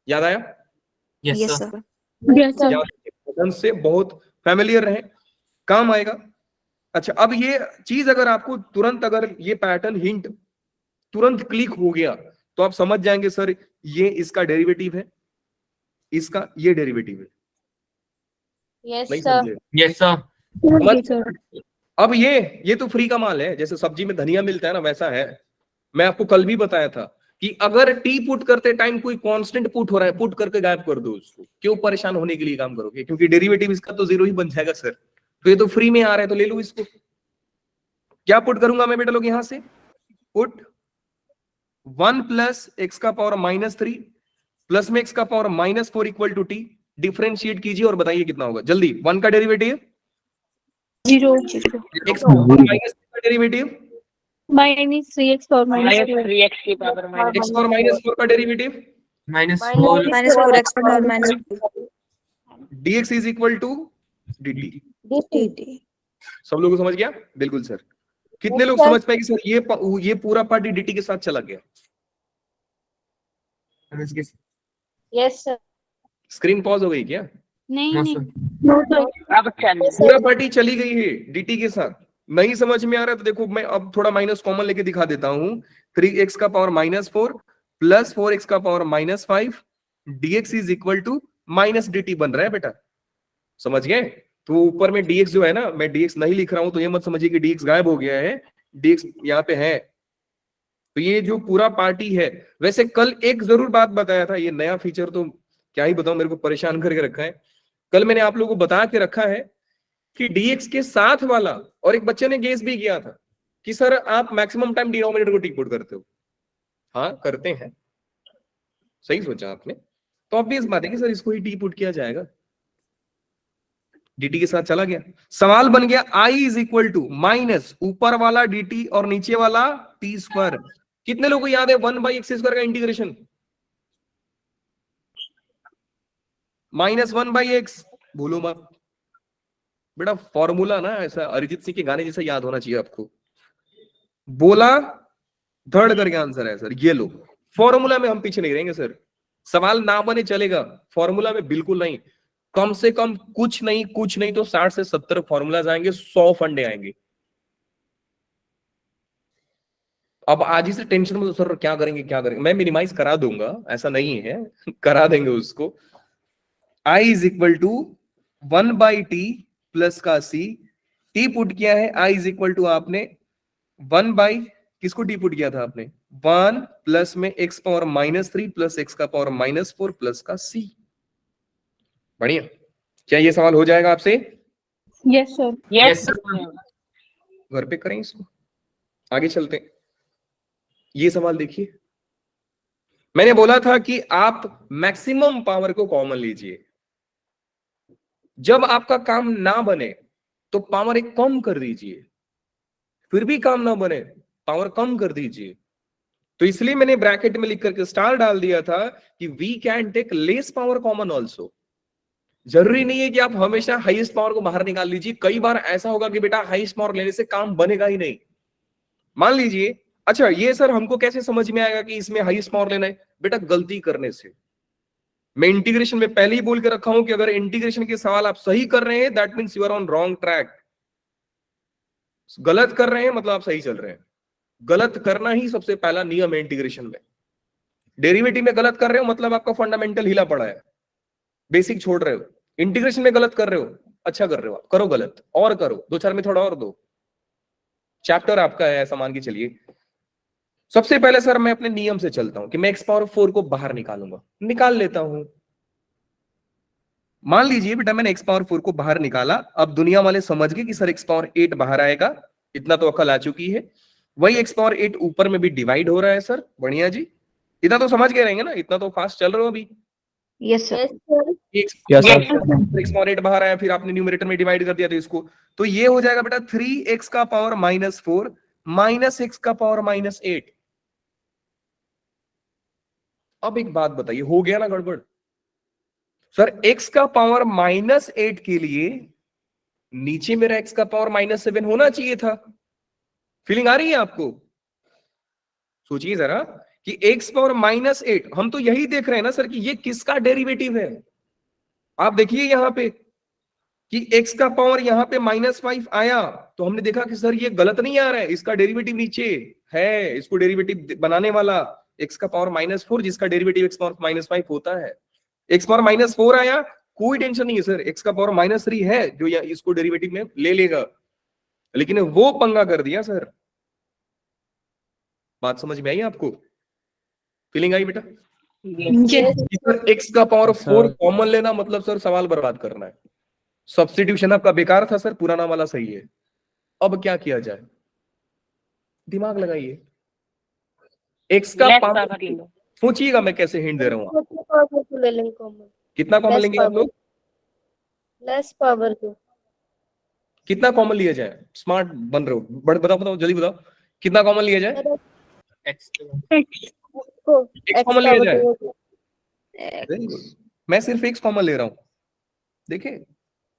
याद आया? Yes Yes, sir. sir. yes sir, याद से बहुत फैमिलियर रहे, काम आएगा। अच्छा, अब ये चीज अगर आपको तुरंत, अगर ये पैटर्न हिंट तुरंत क्लिक हो गया तो आप समझ जाएंगे सर ये इसका डेरिवेटिव है, इसका ये डेरिवेटिव है। यस नहीं सर समझे? Yes sir. yes sir, अब ये तो फ्री का माल है, जैसे सब्जी में धनिया मिलता है ना, वैसा है। मैं आपको कल भी बताया था कि अगर टी पुट करते टाइम कोई कांस्टेंट पुट हो रहा है, पुट करके गायब कर दो उसको, क्यों परेशान होने के लिए काम करोगे? क्योंकि डेरिवेटिव इसका तो 0 ही बन जाएगा सर। तो ये तो फ्री में आ रहा है तो ले लो इसको। क्या पुट करूंगा मैं बेटा लोग यहां से? पुट 1 प्लस x का पावर -3 प्लस में x का power -4 equal to t. Differentiate कीजिए और बताइए कितना होगा जल्दी। 1 का डेरिवेटिव 0, x का पावर -3 का डेरिवेटिव, -3x power -4, -3x की पावर x पावर -4 का derivative, -4 -4x power -4 dx is equal to dt। dt. सब लोगों को समझ गया? बिल्कुल सर। कितने लोग समझ पाए कि सर ये पूरा पार्ट dt के साथ चला गया? यस सर स्क्रीन पॉज हो गई क्या? नहीं नो नहीं सर। no sir, अब चल पूरा पार्टी चली गई है dt के साथ। नहीं समझ में आ रहा है तो देखो मैं अब थोड़ा माइनस कॉमन लेके दिखा देता हूं। 3x का पावर -4 प्लस 4x का power -5 dx is equal to -dt बन रहा है बेटा। समझ गए? तो ऊपर में dx जो है ना, मैं dx नहीं लिख रहा हूं तो ये मत समझिए कि dx गायब हो गया है, dx यहाँ पे है। तो ये जो पूरा पार्टी है, वैसे कल एक जरूर बात बताया था, ये नया फीचर तो क्या ही बताऊं, मेरे को परेशान करके रखा है। कल मैंने आप लोगों को बता के रखा है कि dx के साथ वाला, और एक बच्चे ने गेस भी किया था कि सर आप मैक्सिमम टाइम डिनोमिनेटर को टी पुट करते हो। हाँ करते हैं, सही सोचा आपने। तो ऑब्वियस बात है कि सर इसको ही टी पुट किया जाएगा। dt के साथ चला गया, सवाल बन गया i is equal to minus ऊपर वाला dt और नीचे वाला t स्क्वायर। कितने लोगों को याद है 1/x स्क्वायर का इंटीग्रेशन? -1/x, भूलो मत बेटा। फॉर्मूला ना ऐसा अरिजीत सिंह के गाने जैसा याद होना चाहिए आपको। बोला धड़ करके आंसर है सर, ये लो। फॉर्मूला में हम पीछे नहीं रहेंगे सर, सवाल ना बने चलेगा, फॉर्मूला में बिल्कुल नहीं। कम से कम कुछ नहीं तो 60 से 70 फॉर्मूलाज आएंगे, 100 फंडे आएंगे। अब आज ही से टेंशन में, तो सर क्या करेंगे, मैं मिनिमाइज करा दूंगा, ऐसा नहीं है करा देंगे उसको। i is equal to 1/t plus का c, t पुट किया है i इज इक्वल टू आपने 1 बाई किसको टी पुट किया था आपने 1 प्लस में x पावर -3 प्लस x का पावर -4 प्लस का c। बढ़िया, क्या ये सवाल हो जाएगा आपसे? Yes sir. Yes. घर पे करें इसको, आगे चलते हैं। ये सवाल देखिए, मैंने बोला था कि आप मैक्सिमम पावर को कॉमन लीजिए। जब आपका काम ना बने तो पावर एक कम कर दीजिए, फिर भी काम ना बने पावर कम कर दीजिए। तो इसलिए मैंने ब्रैकेट में लिख करके स्टार डाल दिया था कि we can take less power common also. जरूरी नहीं है कि आप हमेशा हाईएस्ट पावर को बाहर निकाल लीजिए। कई बार ऐसा होगा कि बेटा हाईएस्ट पावर लेने से काम बनेगा ही नहीं। मान लीजिए, अच्छा ये सर हमको कैसे समझ में आएगा कि इसमें हाईएस्ट पावर लेना है? बेटा गलती करने से। मैं इंटीग्रेशन में पहले ही बोल के रखा हूं कि अगर इंटीग्रेशन के सवाल आप सही कर रहे हैं that means you are on wrong track. गलत कर रहे हैं मतलब आप सही चल रहे हैं। गलत करना ही सबसे पहला नियम है इंटीग्रेशन में। डेरिवेटिव में गलत कर रहे हो मतलब आपका फंडामेंटल हिला पड़ा है, बेसिक छोड़ रहे हो। इंटीग्रेशन में गलत कर रहे हो, अच्छा कर रहे हो, करो गलत और करो, 2-4 में थोड़ा और दो, चैप्टर आपका है ऐसा मान के चलिए। सबसे पहले सर मैं अपने नियम से चलता हूं कि मैं x⁴ को बाहर निकालूंगा, निकाल लेता हूं। मान लीजिए बेटा मैंने x⁴ को बाहर निकाला। अब दुनिया वाले समझ गए कि सर x⁴ बाहर आएगा, इतना तो अकल आ चुकी है। वही x⁴ ऊपर में भी डिवाइड हो रहा है सर, बढ़िया जी, इतना तो समझ गए रहेंगे ना, इतना तो फास्ट चल रहे हो अभी। Yes, sir. x⁴ बाहर आया, फिर आपने न्यूमरेटर में डिवाइड कर दिया तो इसको, तो ये हो जाएगा बेटा 3x का पावर -4 माइनस x का पावर -8। अब एक बात बताइए, हो गया ना गड़बड़? सर x का पावर -8 के लिए नीचे मेरा x का पावर -7 होना चाहिए था। फीलिंग आ रही है आपको? सोचिए जरा कि x पावर -8, हम तो यही देख रहे हैं ना सर कि ये किसका डेरिवेटिव है। आप देखिए यहां पे कि x का पावर यहां पे -5 आया तो हमने देखा कि सर ये गलत नहीं आ रहा है, इसका डेरिवेटिव नीचे है, इसको डेरिवेटिव बनाने वाला x का पावर -4 जिसका डेरिवेटिव x पावर -5 होता है। x पावर -4 आया, कोई टेंशन नहीं है सर, x का पावर -3 है जो इसको डेरिवेटिव में ले लेगा, लेकिन वो पंगा कर दिया सर। बात समझ में आई आपको? फीलिंग आई बेटा? सर x का पावर 4 कॉमन लेना मतलब सर सवाल बर्बाद करना है। सब्स्टिट्यूशन आपका बेकार था सर, पुराना वाला सही है। अब क्या किया जाए, दिमाग लगाइए। x का पावर सोचिएगा, मैं कैसे हिंट दे रहा हूं। कितना कॉमन लेंगे आप लोग? लेस पावर को कितना कॉमन लिया जाए? स्मार्ट बन रहे हो, बताओ बताओ जल्दी बताओ, कितना कॉमन लिया जाए? x x कॉमन लिया जाए। वेरी गुड, मैं सिर्फ x कॉमन ले रहा हूं। देखिए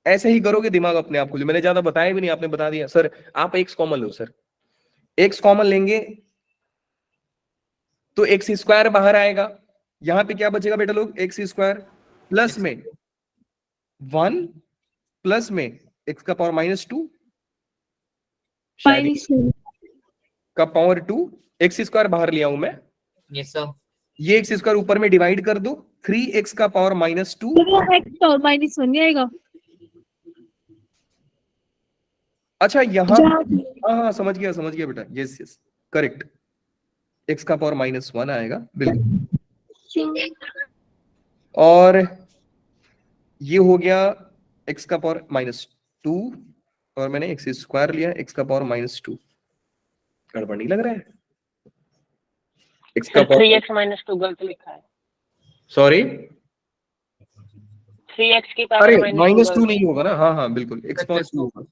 ऐसे ही करोगे दिमाग अपने आप खुले। मैंने ज्यादा बताया भी नहीं, आपने बता दिया। सर आप x कॉमन लो, सर x कॉमन लेंगे तो x² बाहर आएगा। यहां पे क्या बचेगा बेटा लोग? x² प्लस में 1 प्लस में x का पावर -2 का पावर 2, x² बाहर लिया हूं मैं। yes sir ये x² ऊपर में डिवाइड कर दो, 3x का पावर -2 और -1 नहीं आएगा। अच्छा यहाँ हाँ समझ गया बेटा, यस यस करेक्ट, x का पावर -1 आएगा बिल्कुल। और ये हो गया x का पावर -2 और मैंने x² लिया, x का पावर -2। गड़बड़ नहीं लग रहा है? x का पावर 3x -2 गलत लिखा है। सॉरी 3x की अरे पावर -2 नहीं होगा ना? हाँ हाँ बिल्कुल, x पावर 2 होगा,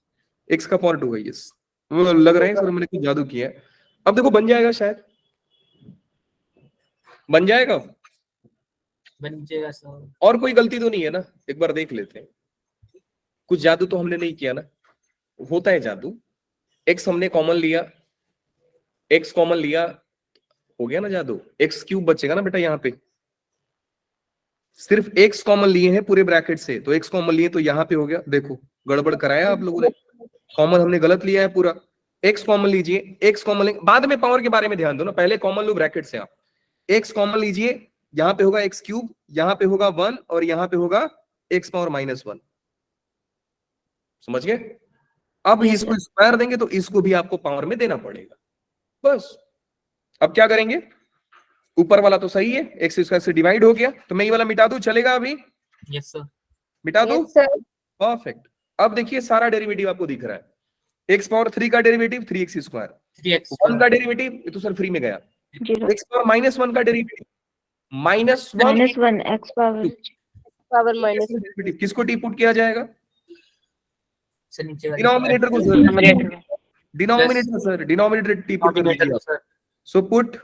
x का पावर 2 है। यस, वो लग रहा है सर मैंने कुछ जादू किया है। अब देखो बन जाएगा, शायद बन जाएगा। बन जाएगा सर। और कोई गलती तो नहीं है ना? एक बार देख लेते हैं। कुछ जादू तो हमने नहीं किया ना? होता है जादू। x हमने कॉमन लिया, x कॉमन लिया, हो गया ना जादू। x³ बचेगा ना बेटा यहाँ पे? सिर्फ x कॉमन लिए हैं पूरे ब्रैकेट से, तो x कॉमन लिए तो यहाँ पे हो गया। देखो गड़बड़ कराया आप लोगों ने, कॉमन हमने गलत लिया है पूरा। x कॉमन लीजिए, x कॉमन लेंगे, बाद में पावर के बारे में ध्यान दो ना, पहले कॉमन लो ब्रैकेट से आप। x कॉमन लीजिए, यहाँ पे होगा x³, यहाँ पे होगा 1 और यहाँ पे होगा x पावर -1। समझ गए? अब Yes, इसको स्क्वायर देंगे तो इसको भी आपको पावर में देना पड़ेगा, बस। अब क्या करेंगे, ऊपर वाला तो सही है, एक्स स्क्वायर से डिवाइड हो गया, तो मैं ये वाला मिटा दूं, चलेगा? अभी यस सर। मिटा दूं? Yes, sir. परफेक्ट। अब देखिए सारा डेरिवेटिव आपको दिख रहा है, एक्स पावर 3 का डेरिवेटिव 3x स्क्वायर, 3x 1 का डेरिवेटिव, ये तो सर फ्री में गया, 0. एक्स पावर -1 का derivative -1 -1 x power. Power minus. Derivative किसको टी पुट किया जाएगा? सर नीचे वाली डिनोमिनेटर को sir, denominator sir, denominator t put कर दीजिए। Sir. So put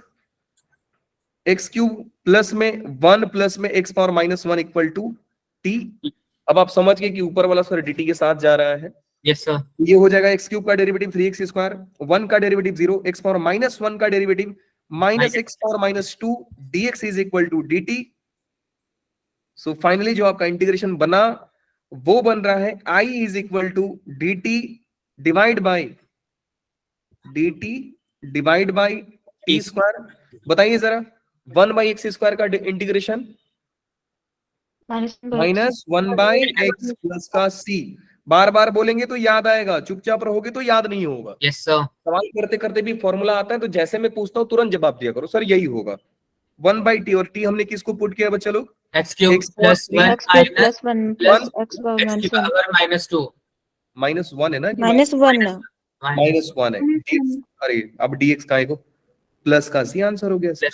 x cube plus में 1 प्लस में x power -1 equal to t. अब आप समझ गए कि ऊपर वाला सर dt के साथ जा रहा है, यस सर। ये हो जाएगा एक्स क्यूब का डेरिवेटिव 3x स्क्वायर, 1 का डेरिवेटिव 0, एक्स पावर -1 का derivative minus x power -2 dx is equal to dt। So finally जो आपका इंटीग्रेशन बना वो बन रहा है I is equal to dt divide by t square. बताइए जरा, 1/x स्क्वायर का इंटीग्रेशन -1/x प्लस का c। बार बार बोलेंगे तो याद आएगा, चुपचाप रहोगे तो याद नहीं होगा। Yes sir. सवाल करते करते भी फॉर्मूला आता है तो जैसे मैं पूछता हूँ तुरंत जवाब दिया करो, सर यही होगा 1/t। और t हमने किसको पुट किया बच्चा लोग? x cube plus 1 x cube plus 1 plus x power x की minus 1. पावर -2 -1 है ना? -1 ना. -1 है dx, अरे अब dx का को प्लस का c आंसर हो गया सर।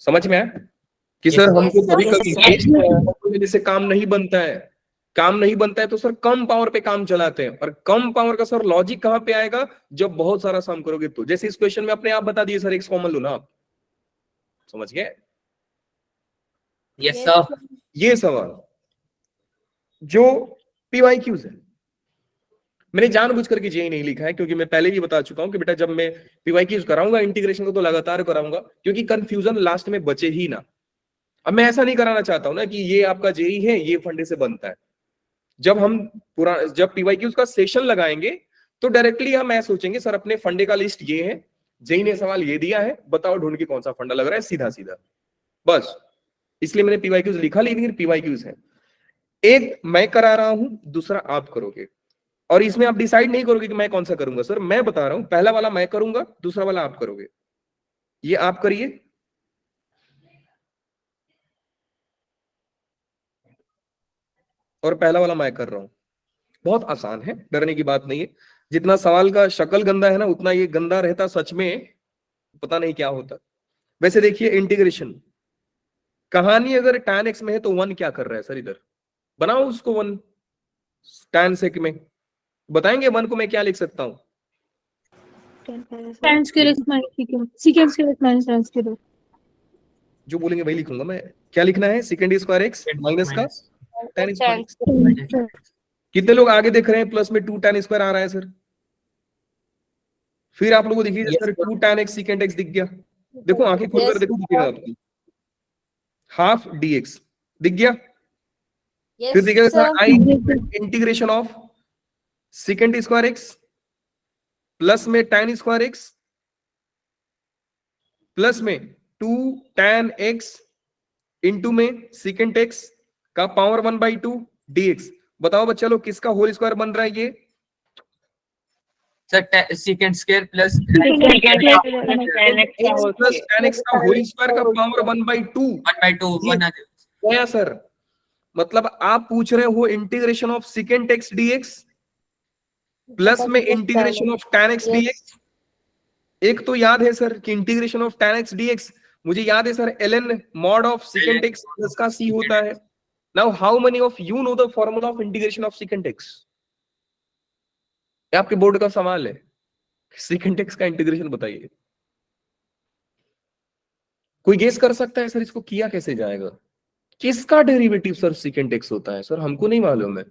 समझ में आया कि Yes, सर sir. हमको कभी Yes, कभी से काम नहीं बनता है, काम नहीं बनता है तो सर कम पावर पे काम चलाते हैं। और कम पावर का सर लॉजिक कहां पे आएगा? जब बहुत सारा सम करोगे तो। जैसे इस क्वेश्चन में अपने आप बता दिए सर, एक्स कॉमन लो ना आप, समझ गए? Yes sir. ये सवाल जो PYQs है, मैंने जानबूझ करके जे नहीं लिखा है क्योंकि मैं पहले भी बता चुका हूं कि बेटा जब मैं PYQs कराऊंगा इंटीग्रेशन को तो लगातार कराऊंगा, क्योंकि कंफ्यूजन लास्ट में बचे ही ना। अब मैं ऐसा नहीं कराना चाहता हूं ना कि ये आपका जेई है, ये फंडे से बनता है। जब PYQs का सेशन लगाएंगे तो डायरेक्टली हम ऐसा सोचेंगे सर अपने फंडे का लिस्ट ये है, जेई ने सवाल ये दिया है, बताओ ढूंढ के कौन सा फंडा लग रहा है, सीधा सीधा बस। इसलिए मैंने PYQs लिखा, लेकिन PYQs है। एक मैं करा रहा हूं, दूसरा आप करोगे, और इसमें आप डिसाइड नहीं करोगे कि मैं कौन सा करूंगा। सर मैं बता रहा हूं, पहला वाला मैं करूंगा, दूसरा वाला आप करोगे। ये आप करिए, और पहला वाला मैं कर रहा हूं। बहुत आसान है, डरने की बात नहीं है। जितना सवाल का शक्ल गंदा है ना, उतना ये गंदा रहता सच में पता नहीं क्या होता। वैसे देखिए इंटीग्रेशन कहानी अगर tan x में है तो 1 क्या कर रहा है सर? इधर बनाओ उसको 1 tan sec में, बताएंगे 1 को मैं क्या लिख सकता हूं? tan square x minus secant square x minus tan square. जो बोलेंगे वही लिखूंगा मैं। क्या लिखना है? सेकेंड स्क्वायर एक्स माइनस का tan स्क्वायर। कितने लोग आगे देख रहे हैं? प्लस में 2 tan स्क्वायर आ रहा है सर। फिर आप लोगों को देखिए sir 2 tan x secant x दिख गया। देखो आंखें खोल कर देखो, दिखेगा आपको। हाफ dx दिख गया। फिर दिखेगा sir I integration of secant square x plus में tan स्क्वायर x प्लस में 2 tan x इंटू में secant x का पावर 1/2 dx। बताओ बच्चा लोग किसका होल स्क्वायर बन रहा है ये? Sir second square plus tan x का होल स्क्वायर का पावर 1/2 गया सर। मतलब आप पूछ रहे हो integration of secant x dx plus में integration of tan x dx। एक तो याद है सर कि integration of tan x dx मुझे याद है sir ln mod of secant x plus का c होता है। Now how many of you know the formula of integration of secant x? ये आपके बोर्ड का सवाल है, secant x का इंटीग्रेशन बताइए। कोई गेस कर सकता है सर इसको किया कैसे जाएगा? किसका डेरिवेटिव सर secant x होता है? सर हमको नहीं मालूम है।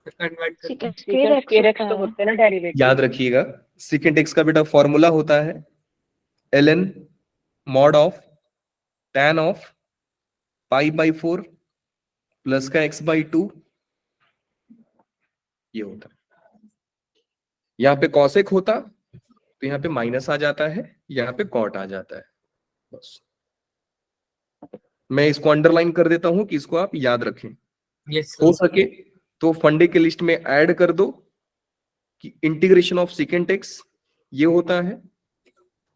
secant square x तो होते हैं ना डेरिवेटिव. याद रखिएगा secant x का बेटा फॉर्मूला होता है ln mod of tan of pi/4 plus का x/2 ये होता है। यहाँ पे cosec होता तो यहाँ पे माइनस आ जाता है, यहाँ पे cot आ जाता है। बस मैं इसको अंडरलाइन कर देता हूं कि इसको आप याद रखें। yes, हो सके तो फंडे के लिस्ट में ऐड कर दो कि इंटीग्रेशन ऑफ सेकेंड एक्स ये होता है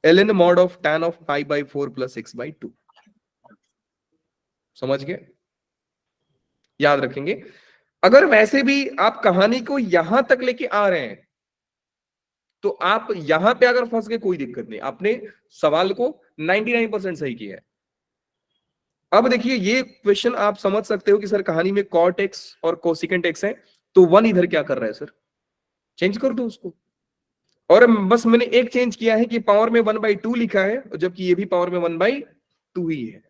ln mod of tan of pi by 4 plus x by 2। समझ गए? याद रखेंगे। अगर वैसे भी आप कहानी को यहां तक लेके आ रहे हैं तो आप यहां पे अगर फंस गए कोई दिक्कत नहीं, आपने सवाल को 99% सही किया है। अब देखिए ये क्वेश्चन आप समझ सकते हो कि सर कहानी में cot x और कोसिकेंट x है, तो 1 इधर क्या कर रहा है सर, चेंज कर दो उसको। और बस मैंने एक चेंज किया है कि पावर में 1/2 लिखा है, जबकि ये भी पावर में 1/2 ही है।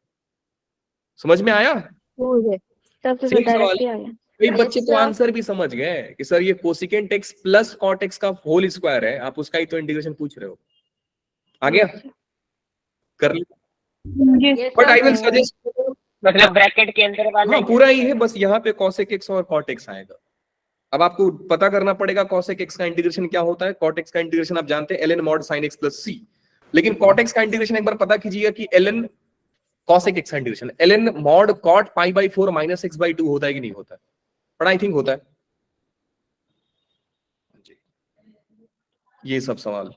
समझ में आया? तब तो सही डायरेक्ट सवाल ही है। आ गया। कई बच्चे तो आंसर भी समझ गए कि सर ये cosecant x plus cot x का होल स्क्वायर है, आप उसका ही तो इंटीग्रेशन पूछ रहे हो। आ गया? कर ले। बट आई विल सजेस्ट, मतलब ब्रैकेट के अंदर वाला हाँ पूरा ही है, बस यहाँ पे cosec x और cot x आएगा। अब आपको पता करना पड़ेगा cosec x का इंटीग्रेशन क्या होता है। cot x का इंटीग्रेशन आप जानते हैं ln mod sin x plus c, लेकिन cot x का इंटीग्रेशन एक बार पता कीजिएगा कि ln cosec x का integration ln mod cot pi by 4 minus x by 2 होता है कि नहीं होता है? बट आई थिंक होता है। ये सब सवाल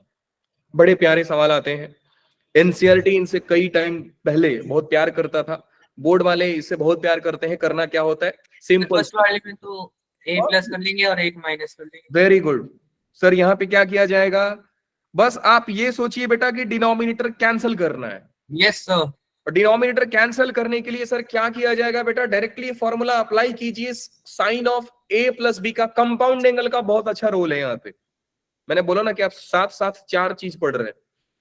बड़े प्यारे सवाल आते हैं। एनसीईआरटी इनसे कई टाइम पहले बहुत प्यार करता था, बोर्ड वाले इससे बहुत प्यार करते हैं। करना क्या होता है, सिंपल, फर्स्ट वाले में तो a प्लस कर लेंगे और एक माइनस कर लेंगे। Very good sir. यहाँ पे क्या किया जाएगा, बस आप ये सोचिए बेटा कि डिनोमिनेटर कैंसिल करना है। Yes sir. और डिनोमिनेटर कैंसिल करने के लिए सर क्या किया जाएगा बेटा, डायरेक्टली फॉर्मूला अप्लाई कीजिए। Sine of a plus b का कंपाउंड एंगल का बहुत अच्छा रोल है यहाँ पे। मैंने बोला ना कि आप साथ साथ 4 चीज पढ़ रहे हैं,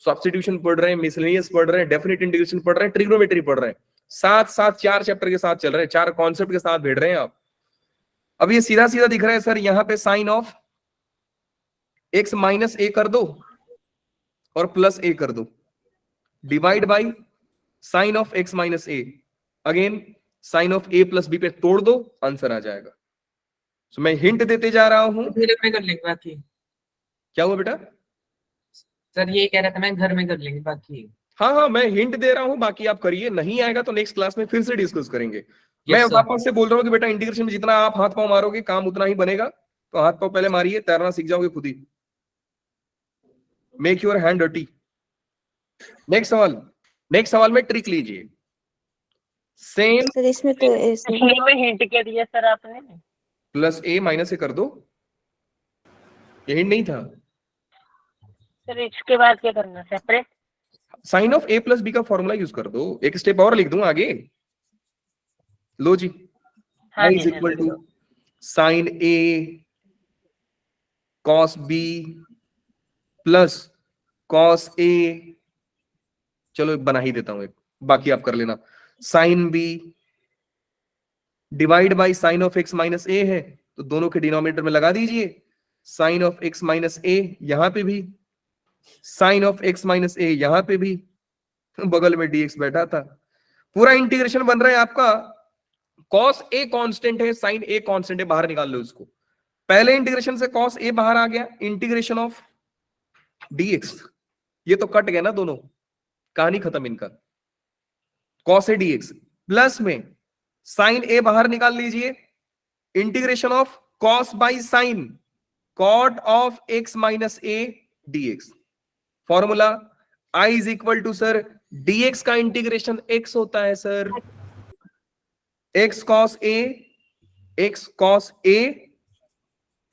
सब्स्टिट्यूशन पढ़ रहे हैं, मिसलेनियस पढ़ रहे हैं, डेफिनेट इंटीग्रेशन पढ़ रहे हैं, ट्रिग्नोमेट्री पढ़ रहे हैं, साथ साथ 4 चैप्टर के साथ चल रहे हैं, 4 कॉन्सेप्ट के साथ भेड़ रहे हैं आप। अब ये सीधा सीधा दिख रहा है सर, यहाँ पे sine of x minus a कर दो और प्लस a कर दो, divide by sine of x minus a, again sine of a plus b पे तोड़ दो, आंसर आ जाएगा। तो मैं हिंट देते जा रहा हूं। घर में कर लेंगे बाकी। क्या हुआ बेटा? सर ये कह रहा था मैं घर में कर लेंगे बाकी। हाँ हाँ मैं हिंट दे रहा हूं, बाकी आप करिए। नहीं आएगा तो नेक्स्ट क्लास में फिर से डिस्कस करेंगे। मैं sir. वापस से बोल रहा हूँ कि बेटा इंटीग्रेशन में जितना आप हाथ पांव मारोगे काम उतना ही बनेगा, तो हाथ पांव पहले मारिए, तैरना सीख जाओगे खुद ही। Make your hand dirty. Next सवाल में ट्रिक लीजिए। सेम सर इसमें तो ऐसे में हिंट क्या दिया सर आपने? प्लस a माइनस a कर दो, ये हिंट नहीं था। सर इसके बाद क्या करना, separate? Sine of a plus b का फॉर्मूला यूज कर दो। एक स्टेप और लिख दूं आगे, लो जी। हाँ i इज इक्वल टू sine a cos b plus cos a, चलो बना ही देता हूं एक, बाकी आप कर लेना। Sine b divide by sine of x minus a है, तो दोनों के डिनोमिनेटर में लगा दीजिए। Sine of x minus a, यहां पे भी sine of x minus a, यहां पे भी, बगल में dx बैठा था। पूरा इंटीग्रेशन बन रहा है आपका। cos a कांस्टेंट है, साइन a कांस्टेंट है, बाहर निकाल लो इसको। पहले इंटीग्रेशन से cos a बाहर आ गया, इंटीग्रेशन ऑफ dx, ये तो कट गया ना दोनों, कहानी खत्म इनका। cos a dx प्लस में साइन a बाहर निकाल लीजिए, integration of cos by sine cot of x minus a dx। Formula i is equal to sir dx का इंटीग्रेशन x होता है sir, x cos a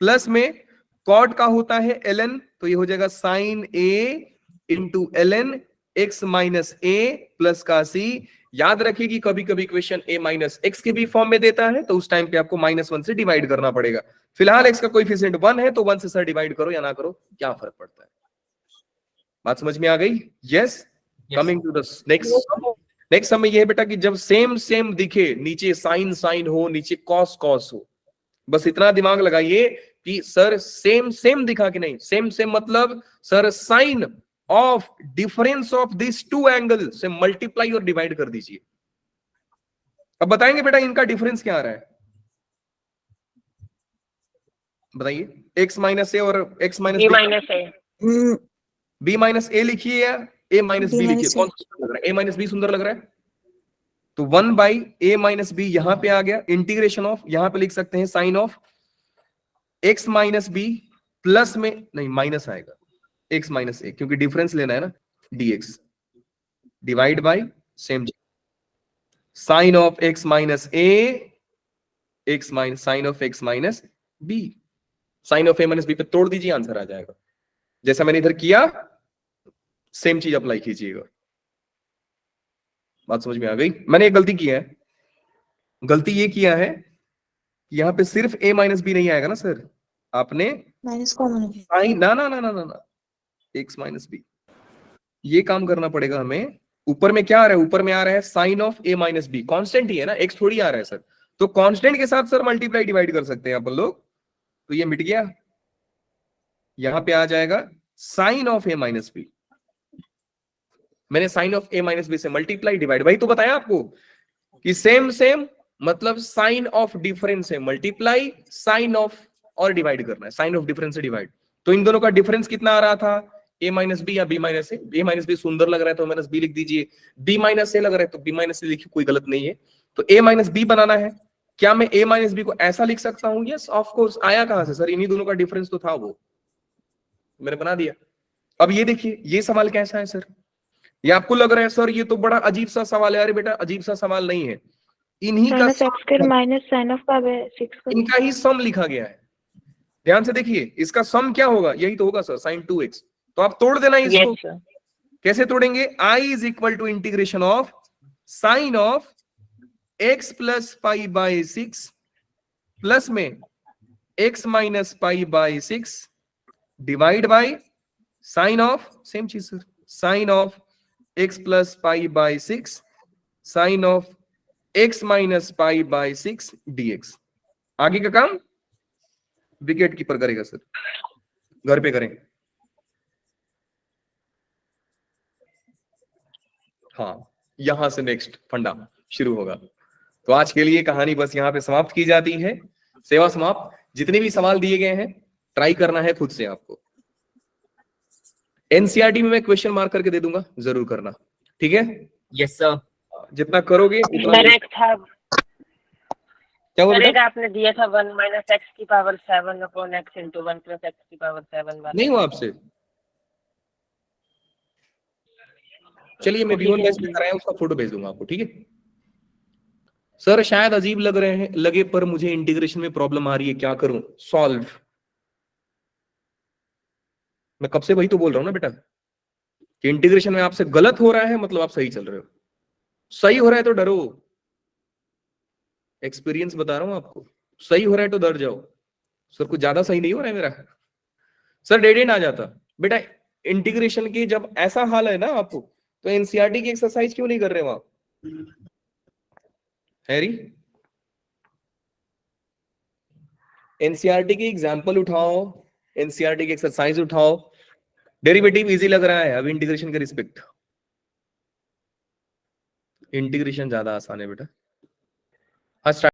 plus में cot का होता है ln, तो ये हो जाएगा sine a into ln x minus a plus का c। याद रखिए कि कभी कभी क्वेश्चन a माइनस एक्स के भी फॉर्म में देता है, तो उस टाइम पे आपको -1 से डिवाइड करना पड़ेगा। फिलहाल x का कोएफिशिएंट 1 है, तो 1 से सर डिवाइड करो या ना करो, क्या फर्क पड़ता है। बात समझ में आ गई? Yes. Coming to the next समय ये है बेटा कि जब सेम दिखे, नीचे साइन हो, नीचे कॉस हो, बस इतना दिमाग लगाइए कि सर सेम दिखा कि नहीं। सेम मतलब sir sine of difference of this two angle से मल्टीप्लाई और डिवाइड कर दीजिए। अब बताएंगे बेटा इनका डिफरेंस क्या आ रहा है, बताइए। x माइनस ए और x माइनस b माइनस ए लिखिए या a माइनस बी लिखिए, कौन सा सुंदर लग रहा है? a माइनस बी सुंदर लग रहा है, तो 1 बाई a माइनस बी यहां पे आ गया। इंटीग्रेशन ऑफ, यहां पे लिख सकते हैं sine of x minus b plus में नहीं माइनस आएगा एक्स माइनस ए, क्योंकि डिफरेंस लेना है ना, dx divide by same sine of x minus a x minus sine of x minus b, sine of a minus b पे तोड़ दीजिए, आंसर आ जाएगा। जैसा मैंने इधर किया सेम चीज अप्लाई कीजिएगा। बात समझ में आ गई? मैंने एक गलती किया है, गलती ये किया है यहां पे सिर्फ a माइनस बी नहीं आएगा ना सर, आपने माइनस कॉमन है। साइन ना ना ना ना ना ना एक्स माइनस बी, ये काम करना पड़ेगा हमें। ऊपर में क्या आ रहा है? ऊपर में आ रहा है sine of a minus B, constant ही है ना, एक्स थोड़ी आ रहा है सर, तो कांस्टेंट के साथ सर मल्टीप्लाई डिवाइड कर सकते हैं अपन लोग, तो ये मिट गया। यहां पे आ जाएगा sine of a minus B, मैंने sine of a minus B से मल्टीप्लाई डिवाइड, वही तो बताया आपको कि सेम सेम मतलब साइन ऑफ डिफरेंस से मल्टीप्लाई, साइन ऑफ और डिवाइड करना है, साइन ऑफ डिफरेंस से डिवाइड। तो इन दोनों का डिफरेंस कितना आ रहा था? a माइनस बी या b minus a. a minus b सुंदर लग रहा है तो माइनस बी लिख दीजिए, b माइनस ए लग रहा है तो b माइनस ए लिखिए, कोई गलत नहीं है। तो a माइनस बी बनाना है। क्या मैं a माइनस बी को ऐसा लिख सकता हूं? Yes of course. आया कहां से सर? इन्हीं दोनों का डिफरेंस तो था, वो मैंने बना दिया। अब ये देखिए, ये सवाल कैसा है सर? ये आपको लग रहा है सर ये तो बड़ा अजीब सा सवाल है। अरे बेटा अजीब सा सवाल नहीं है, इन्हीं का minus x square minus sine of power 6 का इनका ही सम लिखा गया है। ध्यान से देखिए, इसका सम क्या होगा? यही तो होगा सर, साइन 2x। तो आप तोड़ देना इसको। Yes sir. कैसे तोड़ेंगे? i is equal to integration of sine of x plus pi by 6 plus में x minus pi by 6 divide by sine of, same चीज sir, sine of x plus pi by 6 sine of x minus pi by 6 dx। आगे का काम wicket keeper करेगा sir, घर पे करें। हाँ, यहां से नेक्स्ट फंडा शुरू होगा। तो आज के लिए कहानी बस यहां पे समाप्त की जाती है, सेवा समाप्त। जितने भी सवाल दिए गए हैं ट्राई करना है खुद से आपको। एनसीईआरटी में मैं क्वेश्चन मार्क करके दे दूंगा, जरूर करना, ठीक है? Yes sir. जितना करोगे उतना। सर एक था, क्या हुआ सर एक बेटा? आपने दिया था 1 माइनस एक्स की power 7 upon x into 1 plus x की पावर 7 वाला। नहीं हुआ आपसे? चलिए मैं V1 बैच में कराया उसका फोटो भेज दूंगा आपको, ठीक है? सर शायद अजीब लग रहे हैं, लगे पर मुझे इंटीग्रेशन में प्रॉब्लम आ रही है, क्या करूं? सॉल्व। मैं कब से वही तो बोल रहा हूं ना बेटा कि इंटीग्रेशन में आपसे गलत हो रहा है मतलब आप सही चल रहे हो। सही हो रहा है तो डरो, एक्सपीरियंस बता रहा हूं आपको। सही हो रहा है तो डर जाओ। सर कुछ ज्यादा सही नहीं हो रहा है मेरा, सर डेड एंड आ जाता बेटा। इंटीग्रेशन की जब ऐसा हाल है ना आपको, तो एनसीईआरटी की एक्सरसाइज क्यों नहीं कर रहे हो आप? हैरी, एनसीईआरटी की एग्जांपल उठाओ, एनसीईआरटी की एक्सरसाइज उठाओ। डेरिवेटिव इजी लग रहा है अब इंटीग्रेशन के रिस्पेक्ट, इंटीग्रेशन ज्यादा आसान है बेटा। हाँ